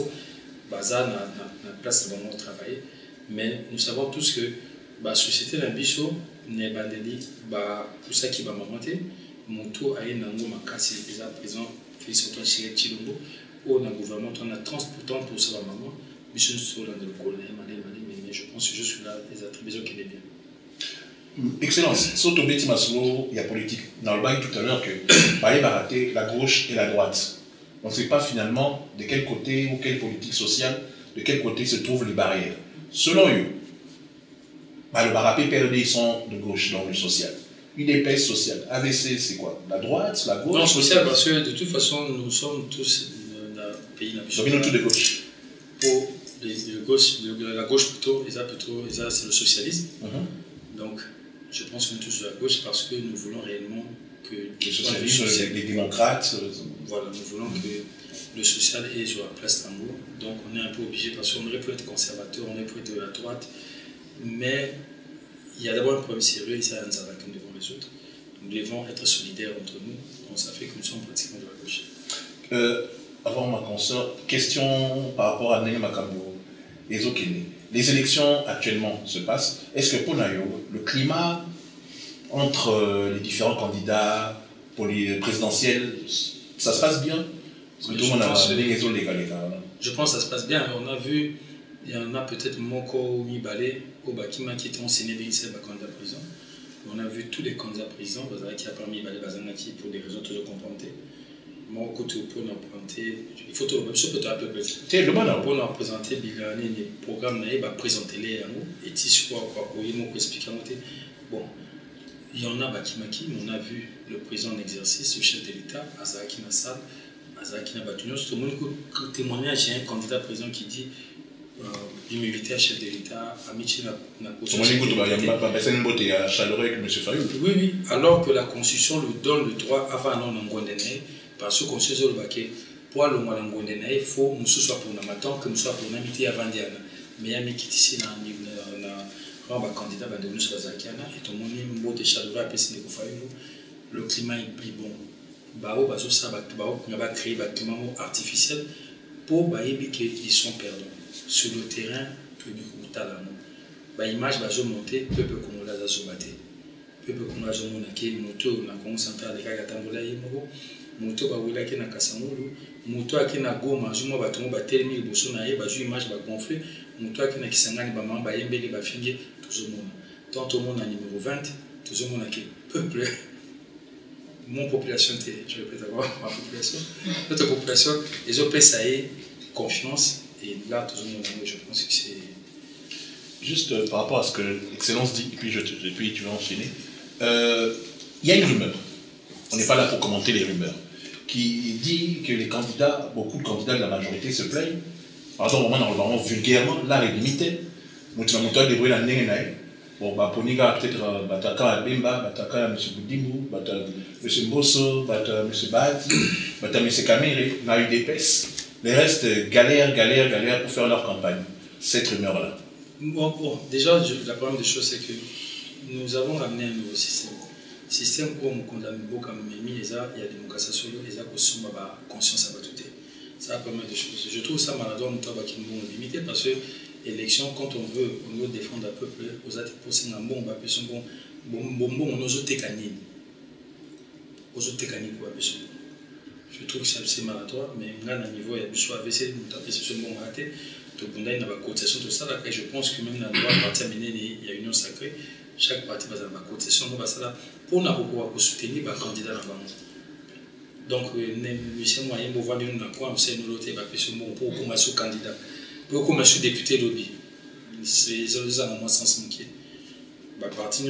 a la place de vraiment travailler. Mais nous savons tous que la société d'un bichot n'est pas délit, tout ça qui va monter. Mon tour a une nango makasi, ils ont présent, Félix Antoine Chiré Chilombo, ou dans le gouvernement, on a 30% pour ça, maman. Bichot sur le colonel, mais je pense que juste là, les attributions qui est bien. Excellence. Soto Betty Maslow, il y a politique. Dans le bail tout à l'heure que Baye Baraté, la gauche et la droite. On ne sait pas finalement de quel côté ou quelle politique sociale, de quel côté se trouvent les barrières. Selon eux, le Barapé PRD, ils sont de gauche dans le social. UDPS social. AVC, c'est quoi? La droite, la gauche? Non, social, parce que de toute façon, nous sommes tous dans le pays. Donc, nous tous de gauche. Pour la gauche plutôt, c'est le socialisme. Donc, je pense que nous tous de la gauche parce que nous voulons réellement que les socialistes, les démocrates. Voilà, nous voulons que le social ait sur la place Tambour. Donc, on est un peu obligé parce qu'on aurait pu être conservateur, on aurait pu être de la droite. Mais il y a d'abord un problème sérieux, ici à Nzala que nous devons résoudre. Nous devons être solidaires entre nous. Donc, ça fait que nous sommes pratiquement de la gauche. Avant ma consoeur, question par rapport à Nene Makambo et Zokene. Les élections actuellement se passent. Est-ce que pour Nayo, le climat entre les différents candidats pour les présidentielles, ça se passe bien? Parce que tout le monde a je pense que ça se passe bien. On a vu, il y en a peut-être Moko Mibale, au Bakima qui est enseigné d'Insel candidat président. On a vu tous les candidats présidents, qui a parmi Mibale Bazanaki pour des raisons toujours comprenées. Mon côté pour nous présenter, il faut tout le monde peut appeler pour nous présenter les programmes présenter les et tissu quoi expliquer bon il y en a Bakimaki mais on a vu le président en exercice le chef de l'État Azaki Nassal Azaki Nabatunios tout le monde témoignage j'ai un candidat président qui dit l'humilité à chef de l'État Amici n'a oui alors que la constitution lui donne le droit avant non ngondene parce que constitution le baquet pour le mois d'angondene il faut nous soit pour nous matin que nous soit pour nous habiter avant Diana mais il y a qui ici dans un candidat de nous sur Zakiana et tout le monde est mot de chaleureux après c'est le climat est plus bon bao bazo ça va créer bâtiment artificiel pour baïbi qu'ils sont perdus sur le terrain tout du coup talamo ba image bazo monter peuple congolais bazo battre peuple congolais bazo monaki moto na Congo central de Kagatambola yemo moto bawulaki na Kasamulu moto aki na Goma jumo batongo batelemi liboso na ye bazwi image ba gonfler moto aki na Kisangani ba mamba yembeli ba fingi tozomona tant au monde numéro 20 tozomona que peuple mon population je répète d'abord ma population notre population les OP ça est confiance et là tozomona je pense que c'est juste par rapport à ce que l'excellence dit et puis tu vas enchaîner il y a une rumeur. On n'est pas là pour commenter les rumeurs. Qui dit que les candidats, beaucoup de candidats de la majorité se plaignent. Par exemple, normalement, vulgairement, l'art est limité. Nous avons débrouillé la Nengenaï. Bon, Poniga peut-être Bataka à Bemba, Bataka à M. Boudimou, M. Mbosso, M. Badi, M. Kamere, on a eu des pèses. Les restes galèrent pour faire leur campagne. Cette rumeur-là. Bon, déjà, la première des choses, c'est que nous avons ramené un nouveau système. système où on condamne beaucoup comme Mimi, il y a démocratie sur eux, il y a conscience à battre. Ça a pas mal de choses. Je trouve ça maladroit, nous avons limité parce que l'élection, quand on veut défendre un peuple, aux autres pour c'est un bon, on ose técanier. Je trouve que c'est maladroit, mais là, à niveau, il y a du choix AVC, nous avons fait ce bon raté. Tout le monde a une cotisation, tout ça. Et je pense que même dans le droit parti à mener, il y a une union sacrée. Chaque parti va avoir une cotisation. Pour nous soutenir les candidats dans le monde. Donc, monsieur moyen pour voir nous quoi, on sait nous l'autre pour commencer candidat, pour commencer député lobby. C'est ça au moins sans manquer. Les partis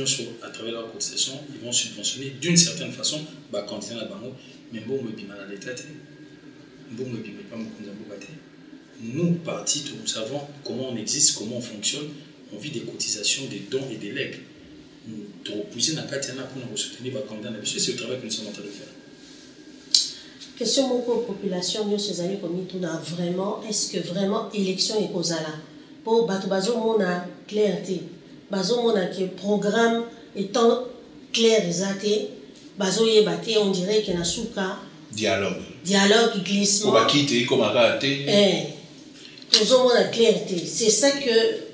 à travers leur cotisation, ils vont subventionner d'une certaine façon les candidats là-bas. Mais bon, on est mal à l'état. Bon, on est pas nous, partis, nous savons comment on existe, comment on fonctionne. On vit des cotisations, des dons et des legs. Nous devons pousser dans la Katiana pour nous soutenir les candidats. C'est le travail que nous sommes en train de faire. Question pour la population, nous ces années comme tout vraiment, est-ce que vraiment élection est causale pour bazo mon a clarté, bazo mon a que programme étant clair exacté, bazo y batté, on dirait qu'il y a souka dialogue glissement. On va quitter comme à rater. Bazo mon a clarté, c'est ça que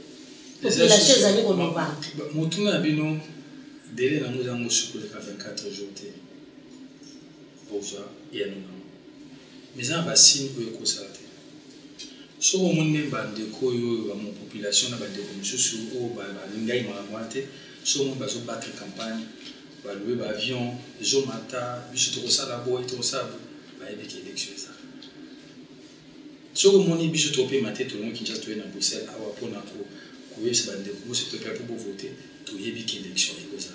population ces années qu'on va. Mon tour a bino délai na nous avons sur le 24 jours. Et à nous. Mais ça va signe que le ça. Si on a une population, on a des monsieur ou l'ingay malamate, si on a battre campagne, louer avion, les hommes mata, monsieur trop ça la boîte trop ça, va y avoir élection ça. Si on a une biche trop maté, tout le monde qui just dans Bruxelles, à pour na courir ce bande de c'est pour voter, tout y est élection et ça.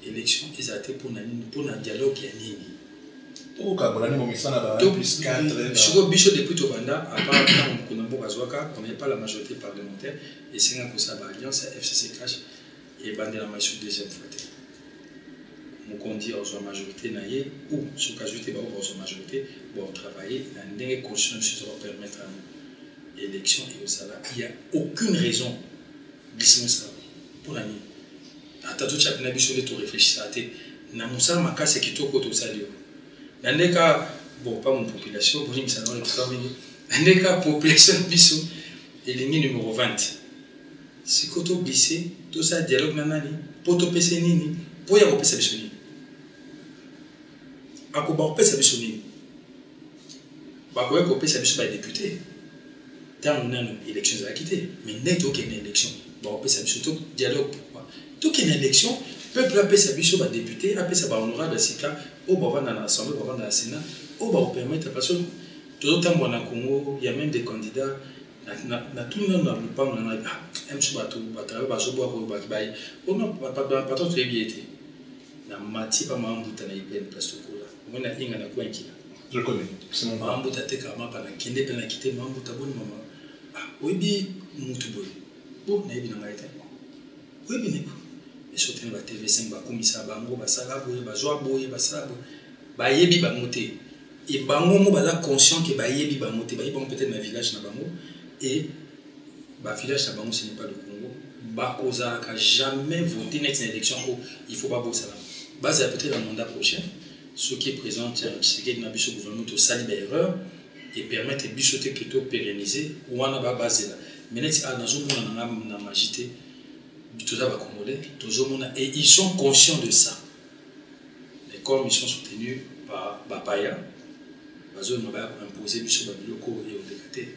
Élection, ils a été pour un dialogue qui est nini. Tout cas, on a plus 4. Sur le bichot depuis Tobanda, à part on n'a pas la majorité parlementaire, et c'est un peu ça, l'alliance FCC Cash et Bandé la majorité deuxième fois. On dit aux majorité ou sur la majorité, aux majorité, pour travailler, la dernière constitution va permettre à l'élection et au salaire. Il n'y a aucune raison de ça pour l'année. À tout chaque bichot de tout réfléchir à tes. N'a mon salaire, ma casse qui toque au salaire. Dans les cas, bon, pas mon population, pour dire que ça n'a pas venu. Dans les cas, population biso, et ligne numéro 20. Si koto glissé, tout ça dialogue nanani, poto pese nini, pour y avoir pese bisoni. Ako ba pese bisoni. Ba ko ko pese biso ba député. Tant on a une élection à quitter, mais n'est aucune élection. Ba pese biso tout dialogue pourquoi? Tout qu'une élection, peuple a pese biso ba député, a pese ba honorable sika. Au bas dans l'Assemblée, au bas dans le Sénat, au bas permettre parce que tout le temps au Congo, il y a même des candidats. Tout le monde n'a pas un petit bateau, bateau, on n'a pas trop très bien été. La matière pas mal de temps à place de cola. On a une à la coin qui. Je connais. C'est mon maman. Mambo tate kama pa na kende pe na kite mambo taboni mama. Ah, obi mutu boy. Bo na yebi na ngaita. Obi ne. Et surtout la TV5 ba komisa bango basala boye bazwa boye basala boye ba yebi ba monter et bango mo bala conscient que ba yebi ba monter ba yebi peut-être na village na bango et ba village na bango ce n'est pas le Congo ba koza ka jamais voter net une élection où il faut pas bosser là base peut-être dans le mandat prochain ce qui est présent c'est que na biso gouvernement to sali ba erreur et permettre bisoter plutôt pérenniser ou on a ba base là mais net a dans une na magité tout ça va Congolais, et ils sont conscients de ça. Les corps sont soutenus par Bapaya, ils ont imposé sur Babiloko et au DKT.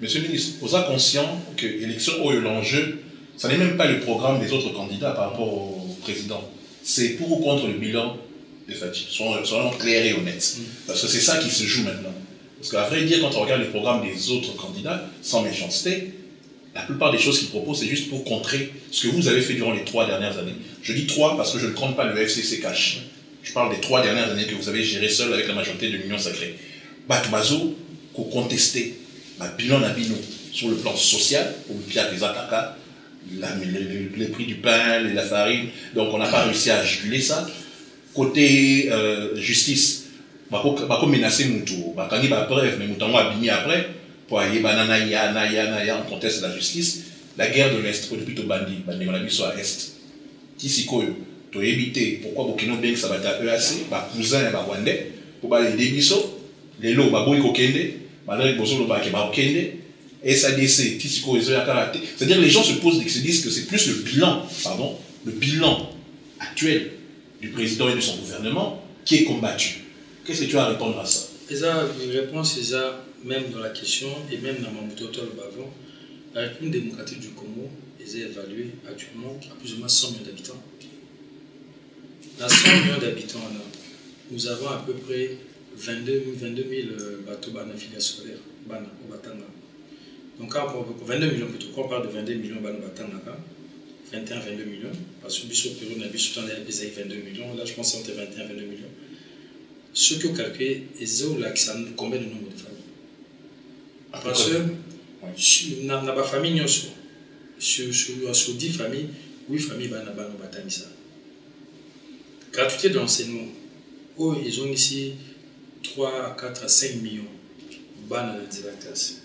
Monsieur le ministre, vous êtes conscient que l'élection, l'enjeu, ce n'est même pas le programme des autres candidats par rapport au président. C'est pour ou contre le bilan de Fadji. Soyons clairs et honnêtes. Parce que c'est ça qui se joue maintenant. Parce qu'à vrai dire, quand on regarde le programme des autres candidats, sans méchanceté, la plupart des choses qu'ils proposent, c'est juste pour contrer ce que vous avez fait durant les 3 dernières années. Je dis 3 parce que je ne compte pas le FCC Cash. Je parle des 3 dernières années que vous avez gérées seul avec la majorité de l'Union Sacrée. Batoumazo, qu'on contestait, bilan Nabino, sur le plan social, pour le pire des attaques, les prix du pain, la farine, donc on n'a pas réussi à juguler ça. Côté justice, on menacé Moutou, on a preuve, mais Moutango a bini après. On conteste la justice, la guerre de l'Est, depuis tout bandi, on a mis sur l'Est. Tisiko, tu as évité pourquoi Bokino Beng ça va être EAC, bah cousin et bah Wandé, pour bah les débisso, les lots bah boy kokende, bah là les bosso le bah qui bah okende, SADC, Tisiko et Zoya Karate. C'est-à-dire les gens se disent que c'est plus le bilan actuel du président et de son gouvernement qui est combattu. Qu'est-ce que tu as à répondre à ça? Une réponse est ça, même dans la question, et même dans mon total bavon, la République démocratique du Congo est évaluée actuellement à plus ou moins 100 millions d'habitants. Dans 100 millions d'habitants, nous avons à peu près 22 000 bateaux dans filière scolaire, au Batanga. Donc, quand on parle de 22 millions, plutôt, quand on parle de 22 millions au Batanga, 21, 22 millions, parce que sur le Pérou, on a vu sur le temps 22 millions, là je pense que c'est entre 21 et 22 millions. Ce que vous calculez, c'est combien de nombre de familles? Parce que dans la famille, sur 10 familles, 8 familles sont dans ça. Gratuité de l'enseignement, ils ont ici 3, 4, 5 millions de classes.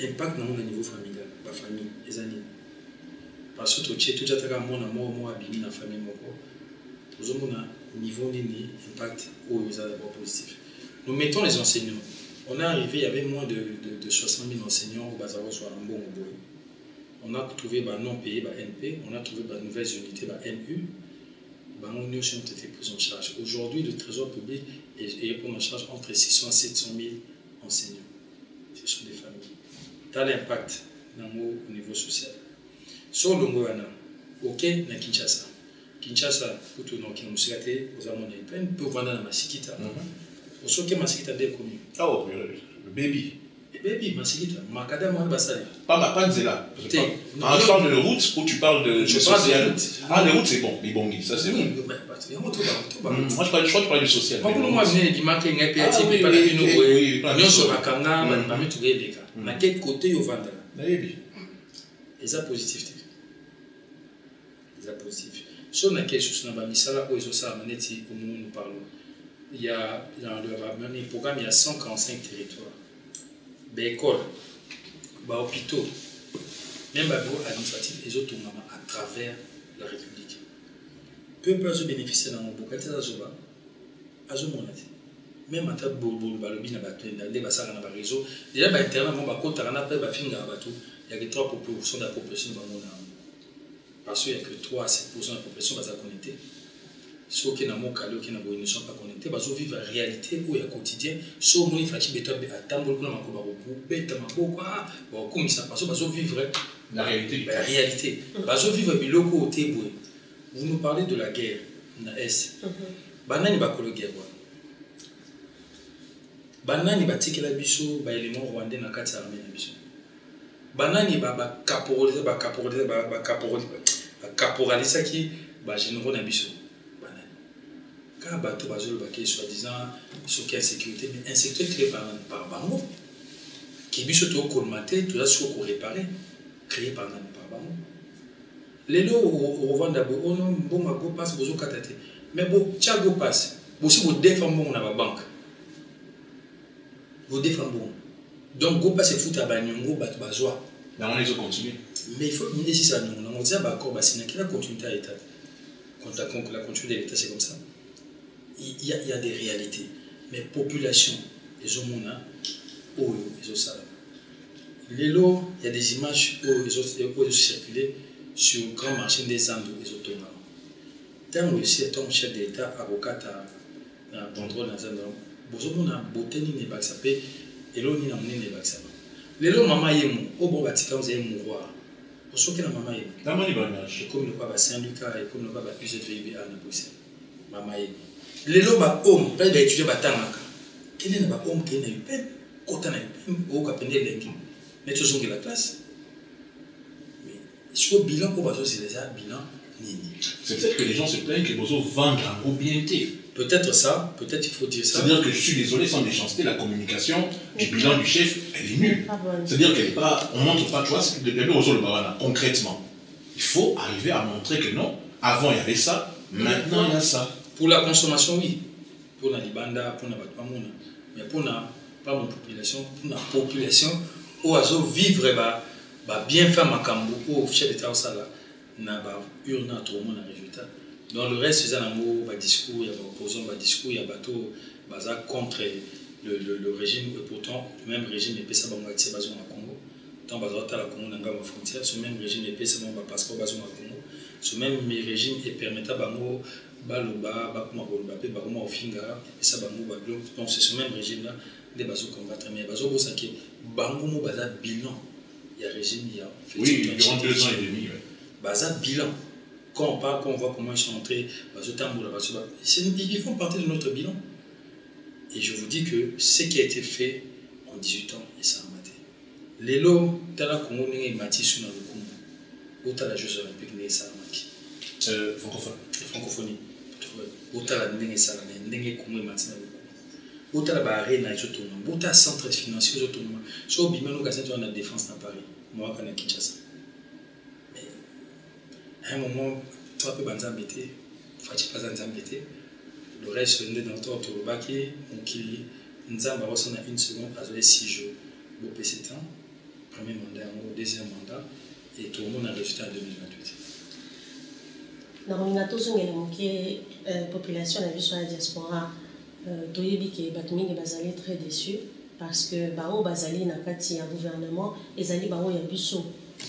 Impact dans le niveau familial, la famille, les années. Parce que tout le monde a bien la famille. Nous avons un niveau d'impact positif. Nous mettons les enseignants. On est arrivé, il y avait moins de 60 000 enseignants au Bazaro sur un bon bout. On a trouvé non payé, NP, on a trouvé de nouvelles unités, NU. Nous ont été pris en charge. Aujourd'hui, le Trésor public est pris en charge entre 600 et 700 000 enseignants. Ce sont des familles. Dans l'impact au niveau social. Sur le Ngoana, ok, na Kinshasa. Kinshasa, pour tout le monde qui nous a été, nous avons une peine, pour vendre dans Masikita. Au sol que Masikita est connu. Ah, oh, le baby. Le baby, Masikita. Makada, moi, Bassali. Pas Nzela. Quand je parle de route, où tu parles de social. Ah, les routes, c'est bon. Les bongis, ça c'est bon. Moi, je crois que tu parles du social. Moi, je dis que je suis un peu de nous. Nous sommes à Kanga, nous sommes à quel côté vous vendez? Et ça, positif. Positif. Si on a quelque chose dans le Misala, où nous parlons, il y a dans le programme, il y a 145 territoires. Des écoles, des hôpitaux, même des bureaux administratifs, les autres à travers la République. Peu peuvent bénéficier dans mon bouquet, c'est à Zomonati. Même à table de balobi na bateau, dans des bassins dans le réseau, déjà, Internet, mon bateau, il y a que 3% de la population de mon âme. Parce qu'il n'y a que 3 à 7% de la population qui sont connectée. Ceux qui n'ont pas ne sont pas connectés, ils vivent la réalité où il y a quotidien. Ceux qui ont fait des vivre la réalité. La réalité. Ils vivent le côté. Vous nous parlez de la guerre. S. Banani bakolo guerre. Banani batikela biso ba élément rwandais na kati armée na biso. Banani ba caporaliser qui ba généraux na biso. Banani. Quand bato bazolo baké soi-disant sur quelle sécurité, mais insécurité créée par bango. Qui biso to colmater, tout ça soit réparer, créé par bango. Les lots au revendre d'abord, on a bon go passe bozo katate. Mais bon tiago passe. Aussi vous défendre bon na ba banque. Vous défendre bon. Donc go passe foot à banyongo bat bazwa. Dans les autres continuer. Mais il faut me dire si ça non, on dit bah corps bassin qui la continuité à l'état. Quand la continuité de l'état c'est comme ça. Il y a des réalités, mais population les homona oh les autres ça. Les lots, il y a des images où les autres circuler sur le grand marché des Andes et les autres. Tant aussi étant chef d'État, avocat à contrôle dans un endroit, vous avez beauté ni baksape et l'eau ni n'amener ni baksape. Les lots maman yemo, au bon bâtiment vous allez mouvoir. Pour ceux qui n'ont maman yemo. Dans mon image. Comme le papa Saint-Lucas et comme le papa UZVB à Bruxelles. Maman yemo. Les lots ba homme, pas d'étudier batanga. Quel est le homme qui n'a eu peine, quand on a eu peine, au capitaine l'engi. Mais tu sont la classe. Mais sur le bilan pour bateau c'est déjà bilan. C'est peut-être que les gens se plaignent que Bozo vendent un gros BNT. Peut-être ça, peut-être il faut dire ça. C'est-à-dire que je suis désolé, sans méchanceté, la communication du bilan du chef, elle est nulle. C'est-à-dire qu'elle n'est pas, on ne montre pas, tu vois, c'est depuis Bozo le Bawana, concrètement. Il faut arriver à montrer que non, avant il y avait ça, maintenant il y a ça. Pour la consommation, oui. Pour la Libanda, pour la Batpamona. Mais pour la pas mon population, pour la population, où ils vivre, bien faire ma cambo, où chef d'État au salaire. Na ba urna tout le monde a résultat Dans le reste, il y a un discours, il y a un opposant, il y a un discours, il y a un bateau contre le régime, et pourtant, le même régime est ça, il y a un Congo. Tant que la Congo n'a pas de frontière, ce même régime est ça, il y a un passeport au Congo. Ce même régime est permis à Bango, Baloba, Bakumaboloba, Bakuma Ofinga, et ça, Bango, Baglon. Donc, c'est ce même régime-là, des bateaux combattre. Mais Bazo, c'est que Bango, Baza bilan. Il y a régime, il y a. Oui, durant 2 ans et demi. Baza bilan. Quand on parle, quand on voit comment ils sont entrés, ils font partie de notre bilan. Et je vous dis que ce qui a été fait en 18 ans, et ça a maté. Les lots, tu as la Congo, tu as Matisse dans le Congo. Ou tu as la Jeux Olympiques, tu as la francophonie. Tu as la Ndenge Salama, Ndenge Congo et Matisse dans le Congo. Ou tu as la Bahreïn, ou tu as le centre financier, si on a la défense dans Paris, moi, je suis à Kinshasa. À un moment, tu peux pas t'embêter, le reste, c'est dans ton Torobaki, nous avons une seconde, à 6 jours. Au PC temps, premier mandat, deuxième mandat, et tout le monde a résultat en 2028. Dans la population de la diaspora, Toyebi Batumi est très déçu parce que Bao Bazali n'a pas de gouvernement, et Zali Bao Yabiso,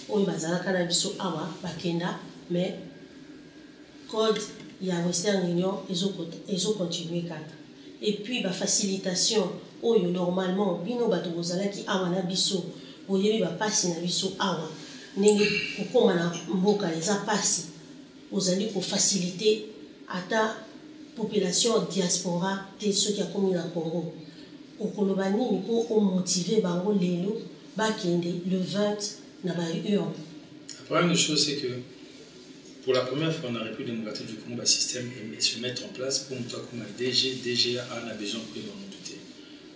ou Bazala Kanabiso Awa, Bakenda. Mais code il y a Western Union ils ont continué et puis la facilitation où normalement bino bato bozala ki awa na biso oyebi ba pasi na biso awa ndenge kokoma na mboka eza pasi ozali ko faciliter ata population diaspora te ceux qui a commis na Congo okoloba nini ko motiver bango lelo bakende le 20 na ba urne. La première chose c'est que pour la première fois, on a République démocratique du Congo, le système et se mettre en place pour nous comme DGA a besoin de monter.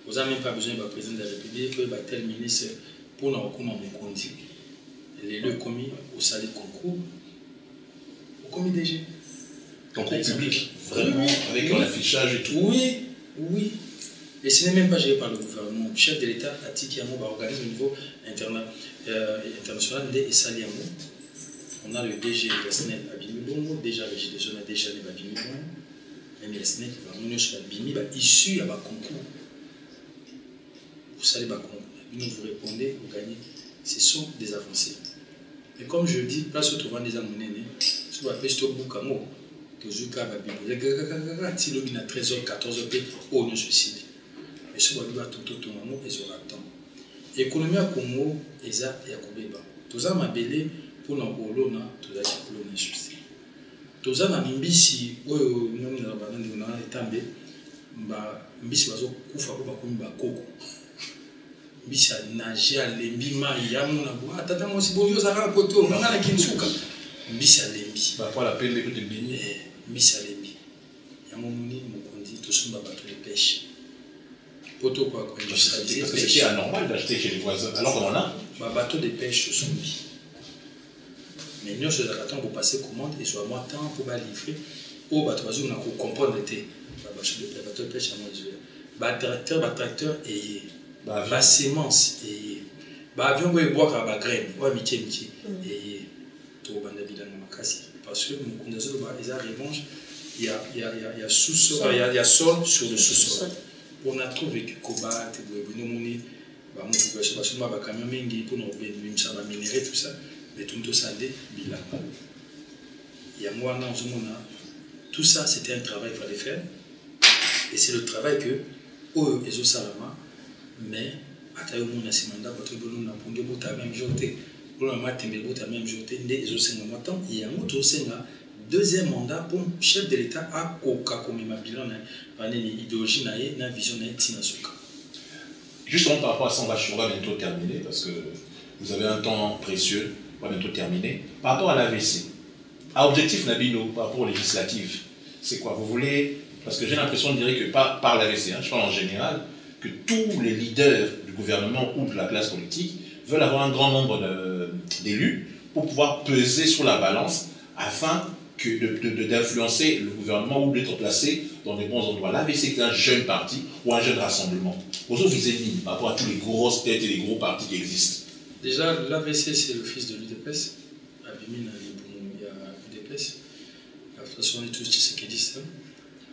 Vous n'avez même pas besoin du président de la République, que tel ministre pour nous recommander conduit. Les deux commis au salaire concours, au commis DG. Concours public, vraiment, avec l'affichage et tout. Oui. Et ce n'est même pas géré par le gouvernement. Le chef de l'État a dit qu'il y a un organisme au niveau international et Saliamo. On a le DG de la SNET à Bimilongo, déjà le GD Zone a déjà les Bimilongo, même la SNET va venir sur la Bimi, issu à ma concours. Vous savez, vous répondez, vous gagnez. Ce sont des avancées. Mais comme je dis, place où tu vas des amonés, tu vas appeler ce Boukamo, que Zuka va Bimilongo, si l'homme a 13h, 14h, on ne suicide. Mais ce qui va tout le monde, ils auront le temps. L'économie à Congo, ils ont Yakobeba. Tout ça m'a belé. Pour nous, nous avons tout ça. Tout ça, nous avons mbisi, nous avons établi, mbisi bazo kufa kwa kumba koko. Mbisi nager lembi mai ya mona boa tata mo si boyo zaka poto ngana kinsuka. Mbisi lembi. Ba pour la peine de bini. Mbisi lembi. Ya momoni mokondi to somba bateau de pêche. Poto quoi industrialiser. Parce que c'est anormal d'acheter chez les voisins alors qu'on en a. Ba bateau de pêche sont mis. Mais nous, sur la temps pour passer commande et soit moins temps pour livrer au bateau on a comprendre l'été bateau de pêche à moi tracteur et la sémence et avion pour boire à la graine ou métier et tout bande bilan makasi parce que nous connaissons les revanche il y a sous-sol il y a sol sur le sous-sol on a trouvé que cobalt et nous moni ba mo parce que ba camion mingi pour nous bien ça va minérer tout ça. Mais tout ça est bilan. Il y a moi, tout ça c'était un travail qu'il fallait faire. Et c'est le travail que eux, ils ont salama, mais à taille où on a ces mandats, parce que nous avons des bouts à même journée. Nous avons des bouts à même journée, ils ont 5 mois. Il y a un autre deuxième mandat pour le chef de l'État à Koka comme il bilan, une idéologie, une vision, une tinasuka. Justement par rapport à ça, on va bientôt terminer parce que vous avez un temps précieux. On va bientôt terminer. Par rapport à l'AVC, à objectif Nabino, par rapport aux législatives, c'est quoi? Vous voulez, parce que j'ai l'impression de dire que par l'AVC, je parle en général, que tous les leaders du gouvernement ou de la classe politique veulent avoir un grand nombre d'élus pour pouvoir peser sur la balance afin d'influencer le gouvernement ou d'être placé dans les bons endroits. L'AVC est un jeune parti ou un jeune rassemblement. Vous visez par rapport à tous les grosses têtes et les gros partis qui existent. Déjà, l'AVC, c'est le fils de l'UDPS. Abimine, il y a l'UDPS. toute façon, on est tous tshisekidistes.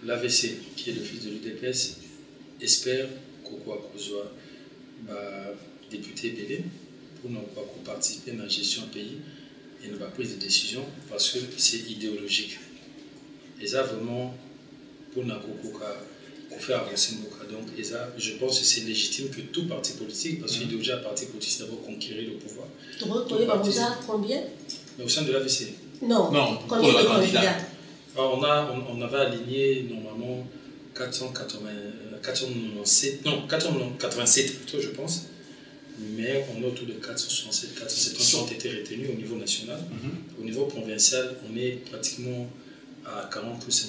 L'AVC, qui est le fils de l'UDPS, espère qu'on soit député Bélé pour nous participer à la gestion du pays et ne pas prise de décision parce que c'est idéologique. Et ça, vraiment, pour nous faire avancer nos cas. Donc, je pense que c'est légitime que tout parti politique, parce que l'idéologie à parti politique, c'est d'abord conquérir le pouvoir. Tu vois, combien? Mais au sein de l'AVC. Non, pour le candidat. Alors, on avait aligné normalement 497 plutôt, je pense. Mais on est autour de 467, 470 qui ont été retenus au niveau national. Au niveau provincial, on est pratiquement à 40 ou 50%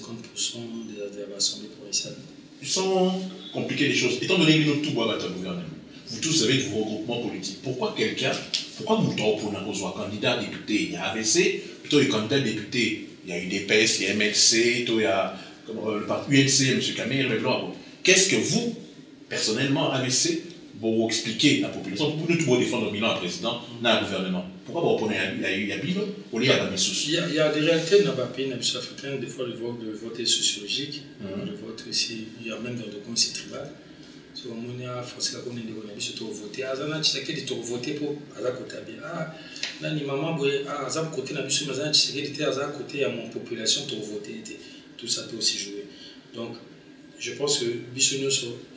de l'Assemblée provinciale. Sans compliquer les choses, étant donné que nous tout boivent à ton gouvernement, vous tous avez vos regroupements politiques. Pourquoi nous pour un candidat député? Il y a AVC, plutôt les candidats députés, il y a UDPS, il y a MLC, il y a le parti UNC, M. Kamel, le Blanc. Qu'est-ce que vous, personnellement, AVC, vous expliquer à la population, pour nous tout défendre le bilan à président, dans le gouvernement? Pourquoi vous prenez un bilan au lieu de il y a des réalités dans le pays africain, des fois le vote est sociologique, le vote aussi, il y a même dans le document c'est tribal. So, on a forcé la commune de surtout voter. Azana Tshisekedi to voter pour Azako Tabi. Nani maman boy Azam côté na biso Azana Tshisekedi était Azako côté à mon population to voter. Tout ça peut aussi jouer. Donc je pense que Bissonio,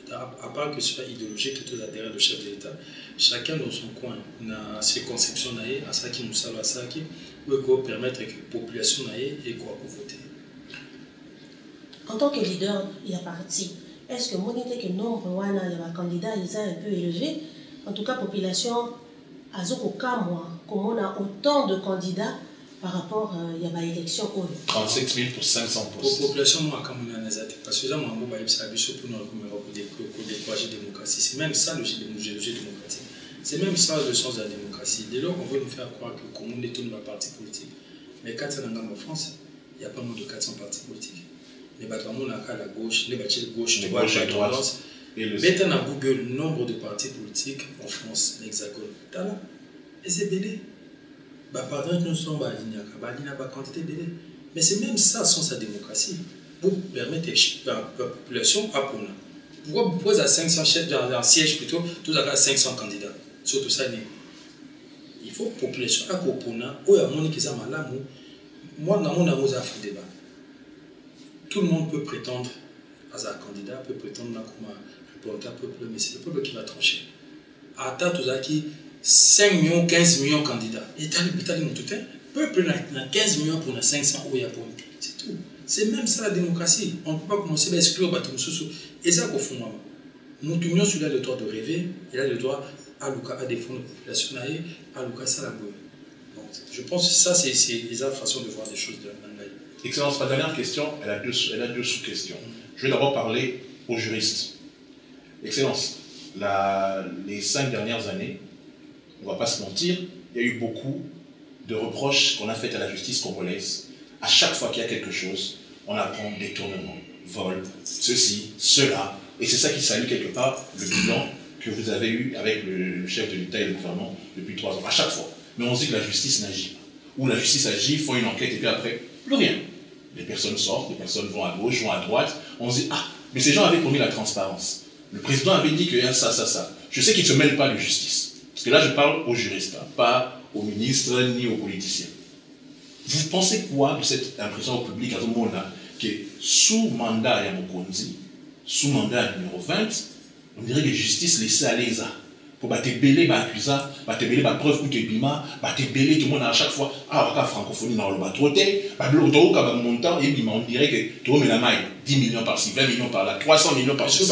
à part que ce soit idéologique, tout derrière le chef de l'État, chacun dans son coin a ses conceptions à ça qui nous salue à ça qui peut permettre que la population ait quoi pour voter. En tant que leader, il y a parti. Est-ce que mon idée que le nombre de candidats est un peu élevé? En tout cas, la population a comme on a autant de candidats par rapport à l'élection. 37 000 pour 500 postes. La population, moi, comme on a un parce que ça, moi, je pour décourager la démocratie. C'est même ça le géologie démocratique. C'est même ça le sens de la démocratie. Dès lors, on veut nous faire croire que le commun est tout dans parti politique. Mais quand c'est en France, il n'y a pas moins de 400 partis politiques. Les bâtiments à la gauche, les bâtiments gauche, à droite. Mettez dans Google le nombre de partis politiques en France, l'Hexagone. Et c'est belé. Par exemple, nous sommes en quantité belé. Mais c'est même ça, sans sa démocratie, pour permettre à la population à Pona. Pourquoi vous posez à 500 chefs dans siège plutôt, tous à 500 candidats? Surtout ça, il faut que la population à Pona, où il y a mon qui est malade, moi, dans mon amour, ça fait débat. Tout le monde peut prétendre à un candidat, peut prétendre comme un représentateur peuple, mais c'est le peuple qui va trancher. À ta tout qui 5 millions, 15 millions de candidats. Et tu as le peuple a 15 millions pour 500 ou c'est tout. C'est même ça la démocratie. On ne peut pas commencer à exclure Batumsusu. Et ça, au fond, nous avons sur le droit de rêver, il a le droit à défendre la population, à Lucas Salaboué. Je pense que ça, c'est la façon de voir les choses de l'Angaï. Excellence, ma dernière question, elle a deux sous-questions. Je vais d'abord parler aux juristes. Excellence, les 5 dernières années, on ne va pas se mentir, il y a eu beaucoup de reproches qu'on a fait à la justice congolaise. À chaque fois qu'il y a quelque chose, on apprend détournement, vol, ceci, cela. Et c'est ça qui salue quelque part le bilan que vous avez eu avec le chef de l'État et le gouvernement depuis 3 ans. À chaque fois. Mais on se dit que la justice n'agit pas. Ou la justice agit, il faut une enquête et puis après, plus rien. Les personnes sortent, les personnes vont à gauche, vont à droite. On se dit, mais ces gens avaient promis la transparence. Le président avait dit qu'il y a ça, ça, ça. Je sais qu'il ne se mêle pas de justice. Parce que là, je parle aux juristes, pas aux ministres ni aux politiciens. Vous pensez quoi de cette impression au public à tout le monde là, qui est sous mandat Yamokonzi, sous mandat numéro 20, on dirait que la justice laisse aller ça. Pour te belé, accusa, te belé, preuve ou te bima, te belé, tout le monde à chaque fois, la francophonie dans le bateau, montant, et on dirait que tout le monde est la maille, 10 millions par-ci, 20 millions par-là, 300 millions par-ci.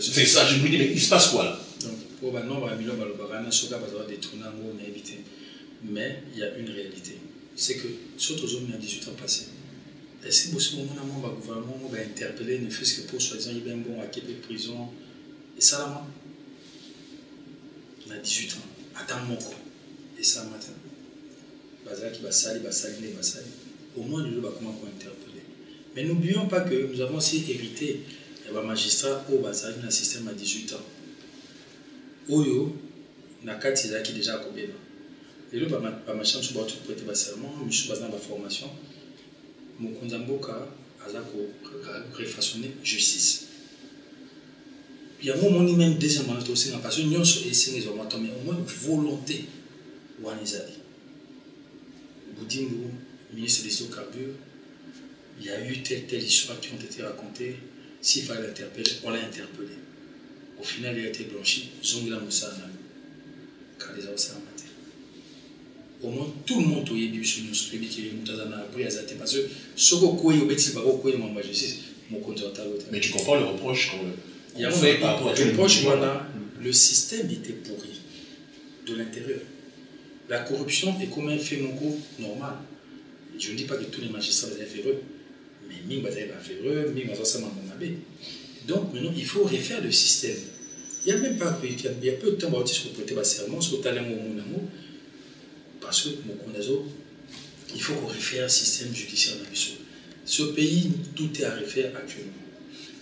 C'est ça, je me dis, mais il se passe quoi là? Pour maintenant, mais il y a une réalité. C'est que, surtout aux hommes, il y a 18 ans passés. Est-ce que le gouvernement va interpeller, ne fût-ce que pour soi-disant, il y a un bon à Québec prison? Et ça, là, on a 18 ans. Attends, mon quoi. Et ça, matin. Bazar qui va salir. Au moins, nous va comment interpeller. Mais n'oublions pas que nous avons aussi hérité d'un magistrat au Bazar, un système à 18 ans. Oyo, Nakati qui déjà à Kobéba. Et là, ma chance, je vais prêter ma serment, je suis basé dans ma formation. Mon Konzamboka a refassionné justice. Il y a un moment où même deuxièmement, parce que nous sommes mais au moins volonté. Boudingo, ministre des hydrocarbures, il y a eu telle histoire qui ont été racontées. S'il fallait l'interpeller, on l'a interpellé. Au final, il a été blanchi. Zongla Moussa Anam. Car les Aoussa Amaté. Au moins, tout le monde a eu sur nous, celui qui est Moutazana après Azate. Parce que ce qu'on a eu au Bétis, mon justice, mon compte. Mais tu comprends le reproche qu'on fait par rapport à tout le monde. Voilà, le système était pourri de l'intérieur. La corruption est comme un phénomène normal. Je ne dis pas que tous les magistrats sont véreux, mais Ming Bataille va véreux, Ming Bataille va Manabe. Donc maintenant, il faut refaire le système. Il n'y a même pas il y a peu de temps pour se prêter à serment, sur le talent mon amour, parce que mon Konazo, il faut qu'on refaire un système judiciaire dans le pays. Ce pays, tout est à refaire actuellement.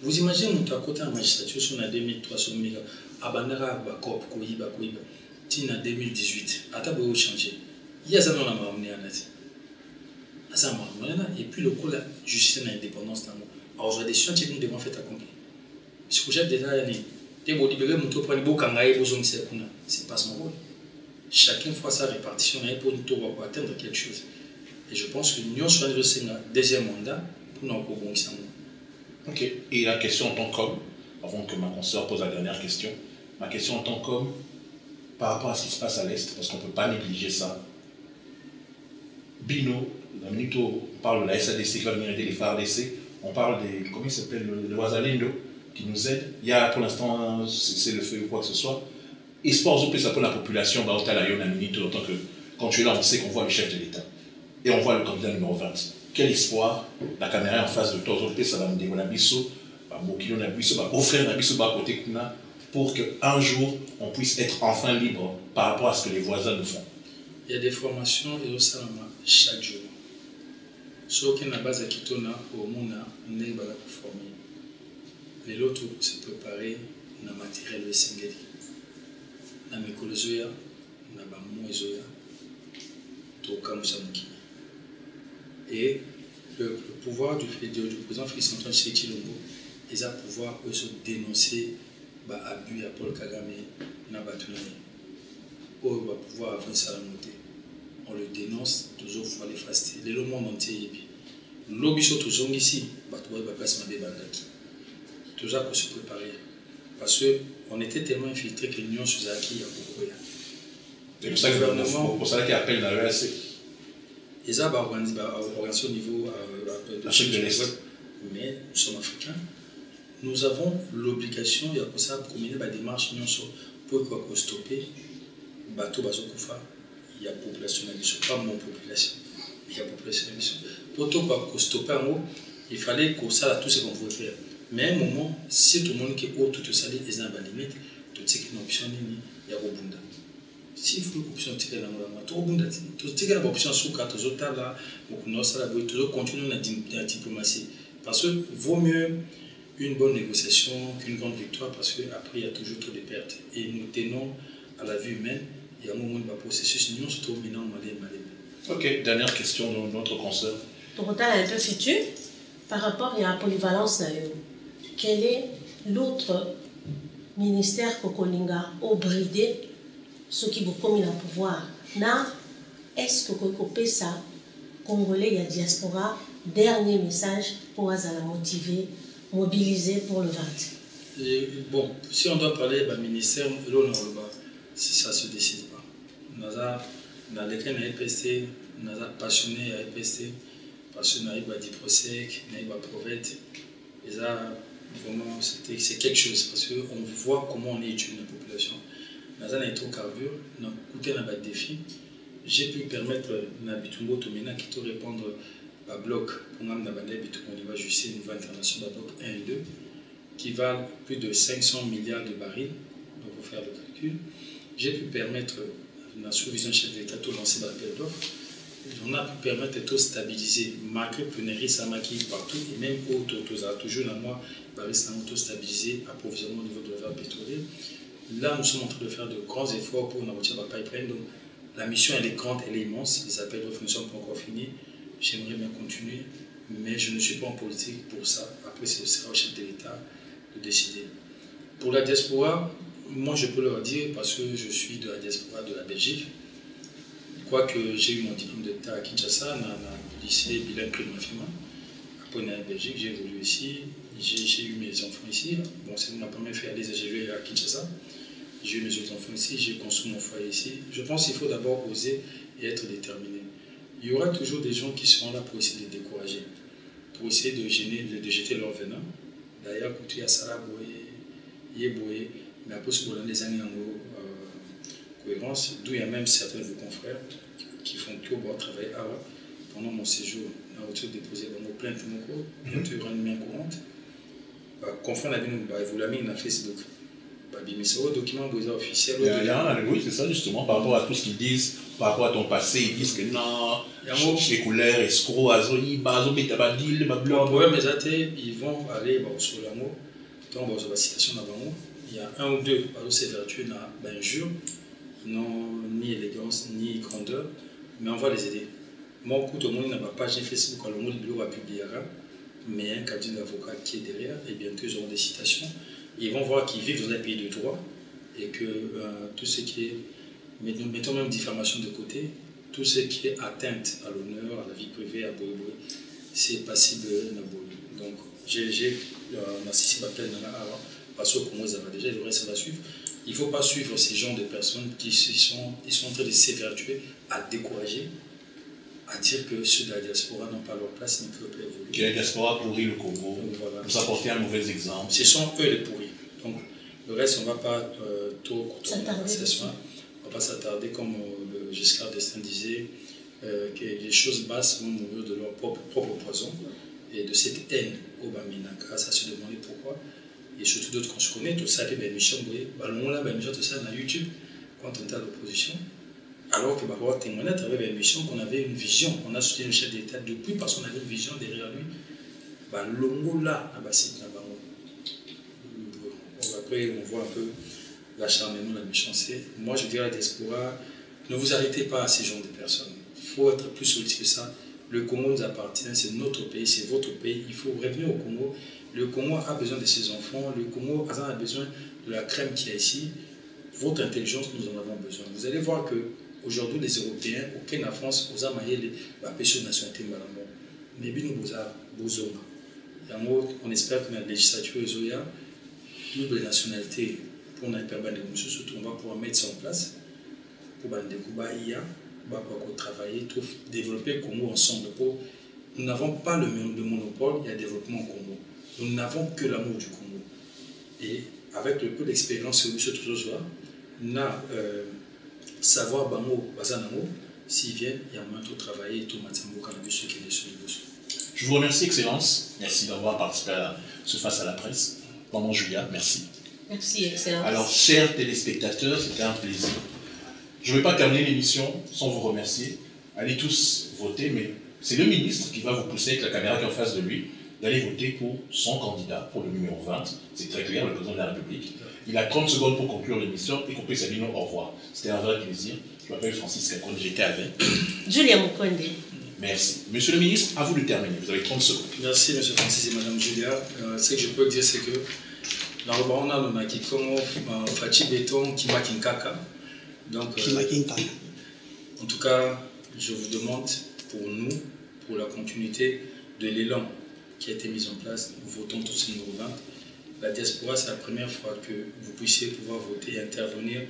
Vous imaginez, nous avons côté en magistrature, on a 2300 000, à Bandara, Bakop, Koyiba, Tina 2018, à Tabo changé. Il y a ça dans la marmonnée à Nati. Et puis le coup la justice et l'indépendance dans le monde. Alors j'ai des scientifiques qui nous fait accomplir. Ce que j'ai déjà dit, c'est pas son rôle. Chacun fera sa répartition pour nous atteindre quelque chose. Et je pense que nous sommes un deuxième mandat pour nous accompagner. Ok. Et la question en tant qu'homme, avant que ma consoeur pose la dernière question, ma question en tant qu'homme, par rapport à ce qui se passe à l'Est, parce qu'on ne peut pas négliger ça. Bino, la minute où on parle de la SADC qui va venir aider les FARDC, on parle des, comment il s'appelle, le Wazalendo qui nous aide. Il y a pour l'instant, c'est le feu ou quoi que ce soit. Espoir aux ça pour la population, bah, la minute, autant que quand tu es là, on sait qu'on voit le chef de l'État. Et on voit le candidat numéro 20. Quel espoir, la caméra est en face de toi, ça va me dire, on a biso, on a biso, offrir un biso à côté de nous, pour qu'un jour, on puisse être enfin libre par rapport à ce que les voisins nous font. Il y a des formations et au salama chaque jour. Ceux qui n'ont pas base à Kitona, au monde, n'est pas formé. Les autres se préparer dans le matériel de Sengeli. Dans le Mekolozoya, dans le Mouezoya, dans le Kamusamuki. Et le pouvoir du président Félix Antoine Tshisekedi Tshilombo, ils ont pouvoir se dénoncer l'abus à Paul Kagame dans le Batunani. On va pouvoir avancer à la montée. On le dénonce, toujours il faut aller faster. Le monde entier, l'objet toujours ici, il va passer ma débandaki. Toujours pour se préparer. Parce qu'on était tellement infiltrés que l'Union sous acquis, il y a beaucoup. C'est pour ça que le gouvernement, pour ça qu'il appelle dans l'EAC. Et ça, organisé au niveau de l'Afrique de l'Est. Mais nous sommes africains. Nous avons l'obligation, il y a pour ça, de mener des démarches pour stopper bateau Bazokoufa. Il y a population, pas mon population, il y a population. Pour stopper en haut, il fallait qu'on sache tout ce qu'on pouvait faire. Mais à un moment, si tout le monde qui est haut, tout ça, il y a une limite, tout ce qui est une option, il y a un bunda. Si il faut une option, il y a un bunda. Tout ce qui est une option, il y a toujours là, toujours continuer la diplomatie. Parce qu'il vaut mieux une bonne négociation qu'une grande victoire, parce qu'après, il y a toujours trop de pertes. Et nous tenons à la vie humaine. Il y a un moment de processus, nous sommes maintenant malais. Ok, dernière question de notre consoeur. Dorota est situé par rapport à la polyvalence. Quel est l'autre ministère Kokolinga au bridé, ce qui vous commet le pouvoir? Est-ce que vous ça, Congolais, il y a diaspora, dernier message pour la motiver, mobiliser pour le 20? Bon, si on doit parler du ministère, si ça ne se décide pas. Dans les cas de l'EPST, nous sommes passionnés à l'EPST parce que nous avons dit PROSEC, nous avons PROVET. Et ça, vraiment, c'est quelque chose parce qu'on voit comment on est étudié la population. Nous avons été au carburant, nous avons écouté des défis. J'ai pu permettre à Bitumbo Tomina qui te répondre à bloc pour nous au niveau justice, niveau international, bloc 1 et 2, qui valent plus de 500 milliards de barils, donc pour faire le calcul. J'ai pu permettre, la sous-vision chef de l'État, de lancer l'appel d'offres. On a pu permettre de stabiliser, malgré Pénérie, Samaki partout, et même autour, toujours dans moi, Paris a stabilisé l'approvisionnement au niveau de la pétrolière. Là, nous sommes en train de faire de grands efforts pour nous retirer la pipeline. Donc, La mission, elle est grande, elle est immense. Les appels d'offres ne sont pas encore finis. J'aimerais bien continuer, mais je ne suis pas en politique pour ça. Après, ce sera au chef de l'État de décider. Pour la diaspora, moi, je peux leur dire, parce que je suis de la diaspora de la Belgique, quoique j'ai eu mon diplôme d'État à Kinshasa, dans le lycée bilingue de Mafima. Après, en Belgique, j'ai évolué ici, j'ai eu mes enfants ici. Bon, c'est ma première fois à l'aise, j'ai vu à Kinshasa. J'ai eu mes autres enfants ici, j'ai construit mon foyer ici. Je pense qu'il faut d'abord oser et être déterminé. Il y aura toujours des gens qui seront là pour essayer de décourager, pour essayer de jeter leur venin. D'ailleurs, quand il y a Sarah Boye, Yeboye, mais après, ce qu'on a des années en cohérence, d'où il y a même certains de vos confrères qui font tout pour travailler pendant mon séjour. On a déposé dans nos plaintes, il y a toujours une main courante. Confrère, vous l'avez mis, on a fait ce document. Mais c'est un document officiel. Oui, c'est ça justement, par rapport à tout ce qu'ils disent, par rapport à ton passé, ils disent que non, les couleurs, escrocs, azoni, bazo, metabadil, le problème est ils vont aller sur l'amour, donc la citation d'avant, il y a un ou deux, c'est vertueux dans l'injure, ils n'ont ni élégance, ni grandeur, mais on va les aider. Moi, tout le monde n'a pas page Facebook, le monde va publier, mais un cabinet d'avocat qui est derrière, et bientôt ils auront des citations. Ils vont voir qu'ils vivent dans un pays de droit et que tout ce qui est, mettons même diffamation de côté, tout ce qui est atteinte à l'honneur, à la vie privée, à Boye, c'est passible de donc, j'ai assisté à ma peine parce que Congo, ça va déjà, le reste, ça va suivre. Il ne faut pas suivre ces genres de personnes qui sont en train de s'évertuer à décourager, à dire que ceux de la diaspora n'ont pas leur place, ne peuvent pas évoluer. Que la diaspora pourrit le Congo, voilà. Nous apporter un mauvais exemple. Ce sont eux les pourris. Donc, le reste, on ne va pas trop s'attarder, comme Giscard d'Estaing disait, que les choses basses vont mourir de leur propre poison. Et de cette haine au Baminaka, ça se demandait pourquoi. Et surtout d'autres qu'on se connaît, tout ça, les émissions, tout ça, on a YouTube, quand on est à l'opposition. Alors que on témoignait à travers l'émission qu'on avait une vision, on a soutenu le chef d'État depuis parce qu'on avait une vision derrière lui. L'ongo là, après on voit un peu l'acharnement, la méchanceté. Moi je dirais à la diaspora, ne vous arrêtez pas à ces genres de personnes. Il faut être plus solide que ça. Le Congo nous appartient, c'est notre pays, c'est votre pays. Il faut revenir au Congo. Le Congo a besoin de ses enfants, le Congo a besoin de la crème qu'il y a ici. Votre intelligence, nous en avons besoin. Vous allez voir que aujourd'hui, les Européens, aucun en France, aux Amaïs, la pêche de nationalité malamon. Mais bien, nous avons on espère que la législature est double nationalité pour nous permettre de surtout on va pouvoir mettre ça en place pour travailler, développer le Congo ensemble. Nous n'avons pas le monopole, il y a développement au Congo. Nous n'avons que l'amour du Congo. Et avec le peu d'expérience que M. Touzozoa, nous avons savoir bango bazanango s'ils viennent il y a moins de travailler et tout matsambo cannabis qui est sur le boss. Je vous remercie Excellence, merci d'avoir participé à ce face à la presse. Maman Julia, merci. Merci Excellence. Alors chers téléspectateurs, c'était un plaisir. Je ne vais pas terminer l'émission sans vous remercier. Allez tous voter, mais c'est le ministre qui va vous pousser avec la caméra qui est en face de lui d'aller voter pour son candidat, pour le numéro 20. C'est très clair, le président de la République. Il a 30 secondes pour conclure l'émission, y compris Sabino, au revoir. C'était un vrai plaisir. Je m'appelle Francis Kakonde, j'étais avec Julia Mukonde. Merci. Monsieur le ministre, à vous de terminer. Vous avez 30 secondes. Merci, monsieur Francis et madame Julia. Ce que je peux dire, c'est que dans le Baron, on a qui comme Fachi Béton, Kima Kinkaka. Donc, en tout cas, je vous demande pour nous, pour la continuité de l'élan qui a été mis en place, nous votons tous le numéro 20. La diaspora, c'est la première fois que vous puissiez pouvoir voter et intervenir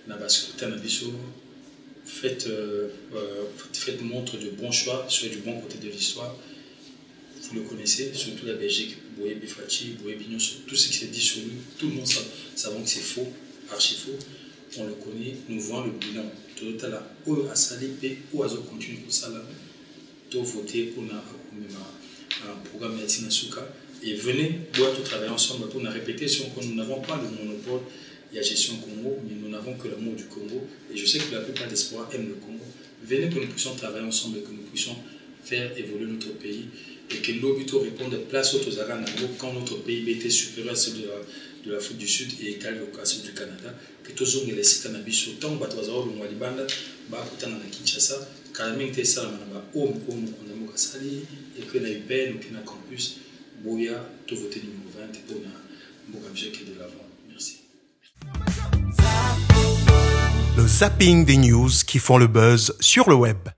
dans le scrutin d'Abisso. Faites montre de bons choix, soyez du bon côté de l'histoire. Vous le connaissez, surtout la Belgique, Boye Bifachi, Boye Bignon, tout ce qui s'est dit sur lui, tout le monde savons que c'est faux, archi faux. On le connaît, nous voyons le bilan. Tout à l'heure, à Salipé, ou à continuer pour ça, tout voter pour un programme Médecine Souka. Et venez, doit tout travailler ensemble pour une répétition que nous n'avons pas le monopole. Il y a gestion Congo, mais nous n'avons que l'amour du Congo. Et je sais que la plupart des espoirs aiment le Congo. Venez que nous puissions travailler ensemble et que nous puissions faire évoluer notre pays. Et que l'Obito réponde place aux Aranango quand notre PIB était supérieur à celui de l'Afrique du Sud et égale vocation du Canada. Que tous les laissés cannabis autant que tu as le Walibanda, Bakutan à Kinshasa, Kalaming Tessa, Homme, on a Mokassali, et que la UPN ou Kina Campus, Boya, tout voté numéro 20 et pour un objet qui est de l'avant. Merci. Le zapping des news qui font le buzz sur le web.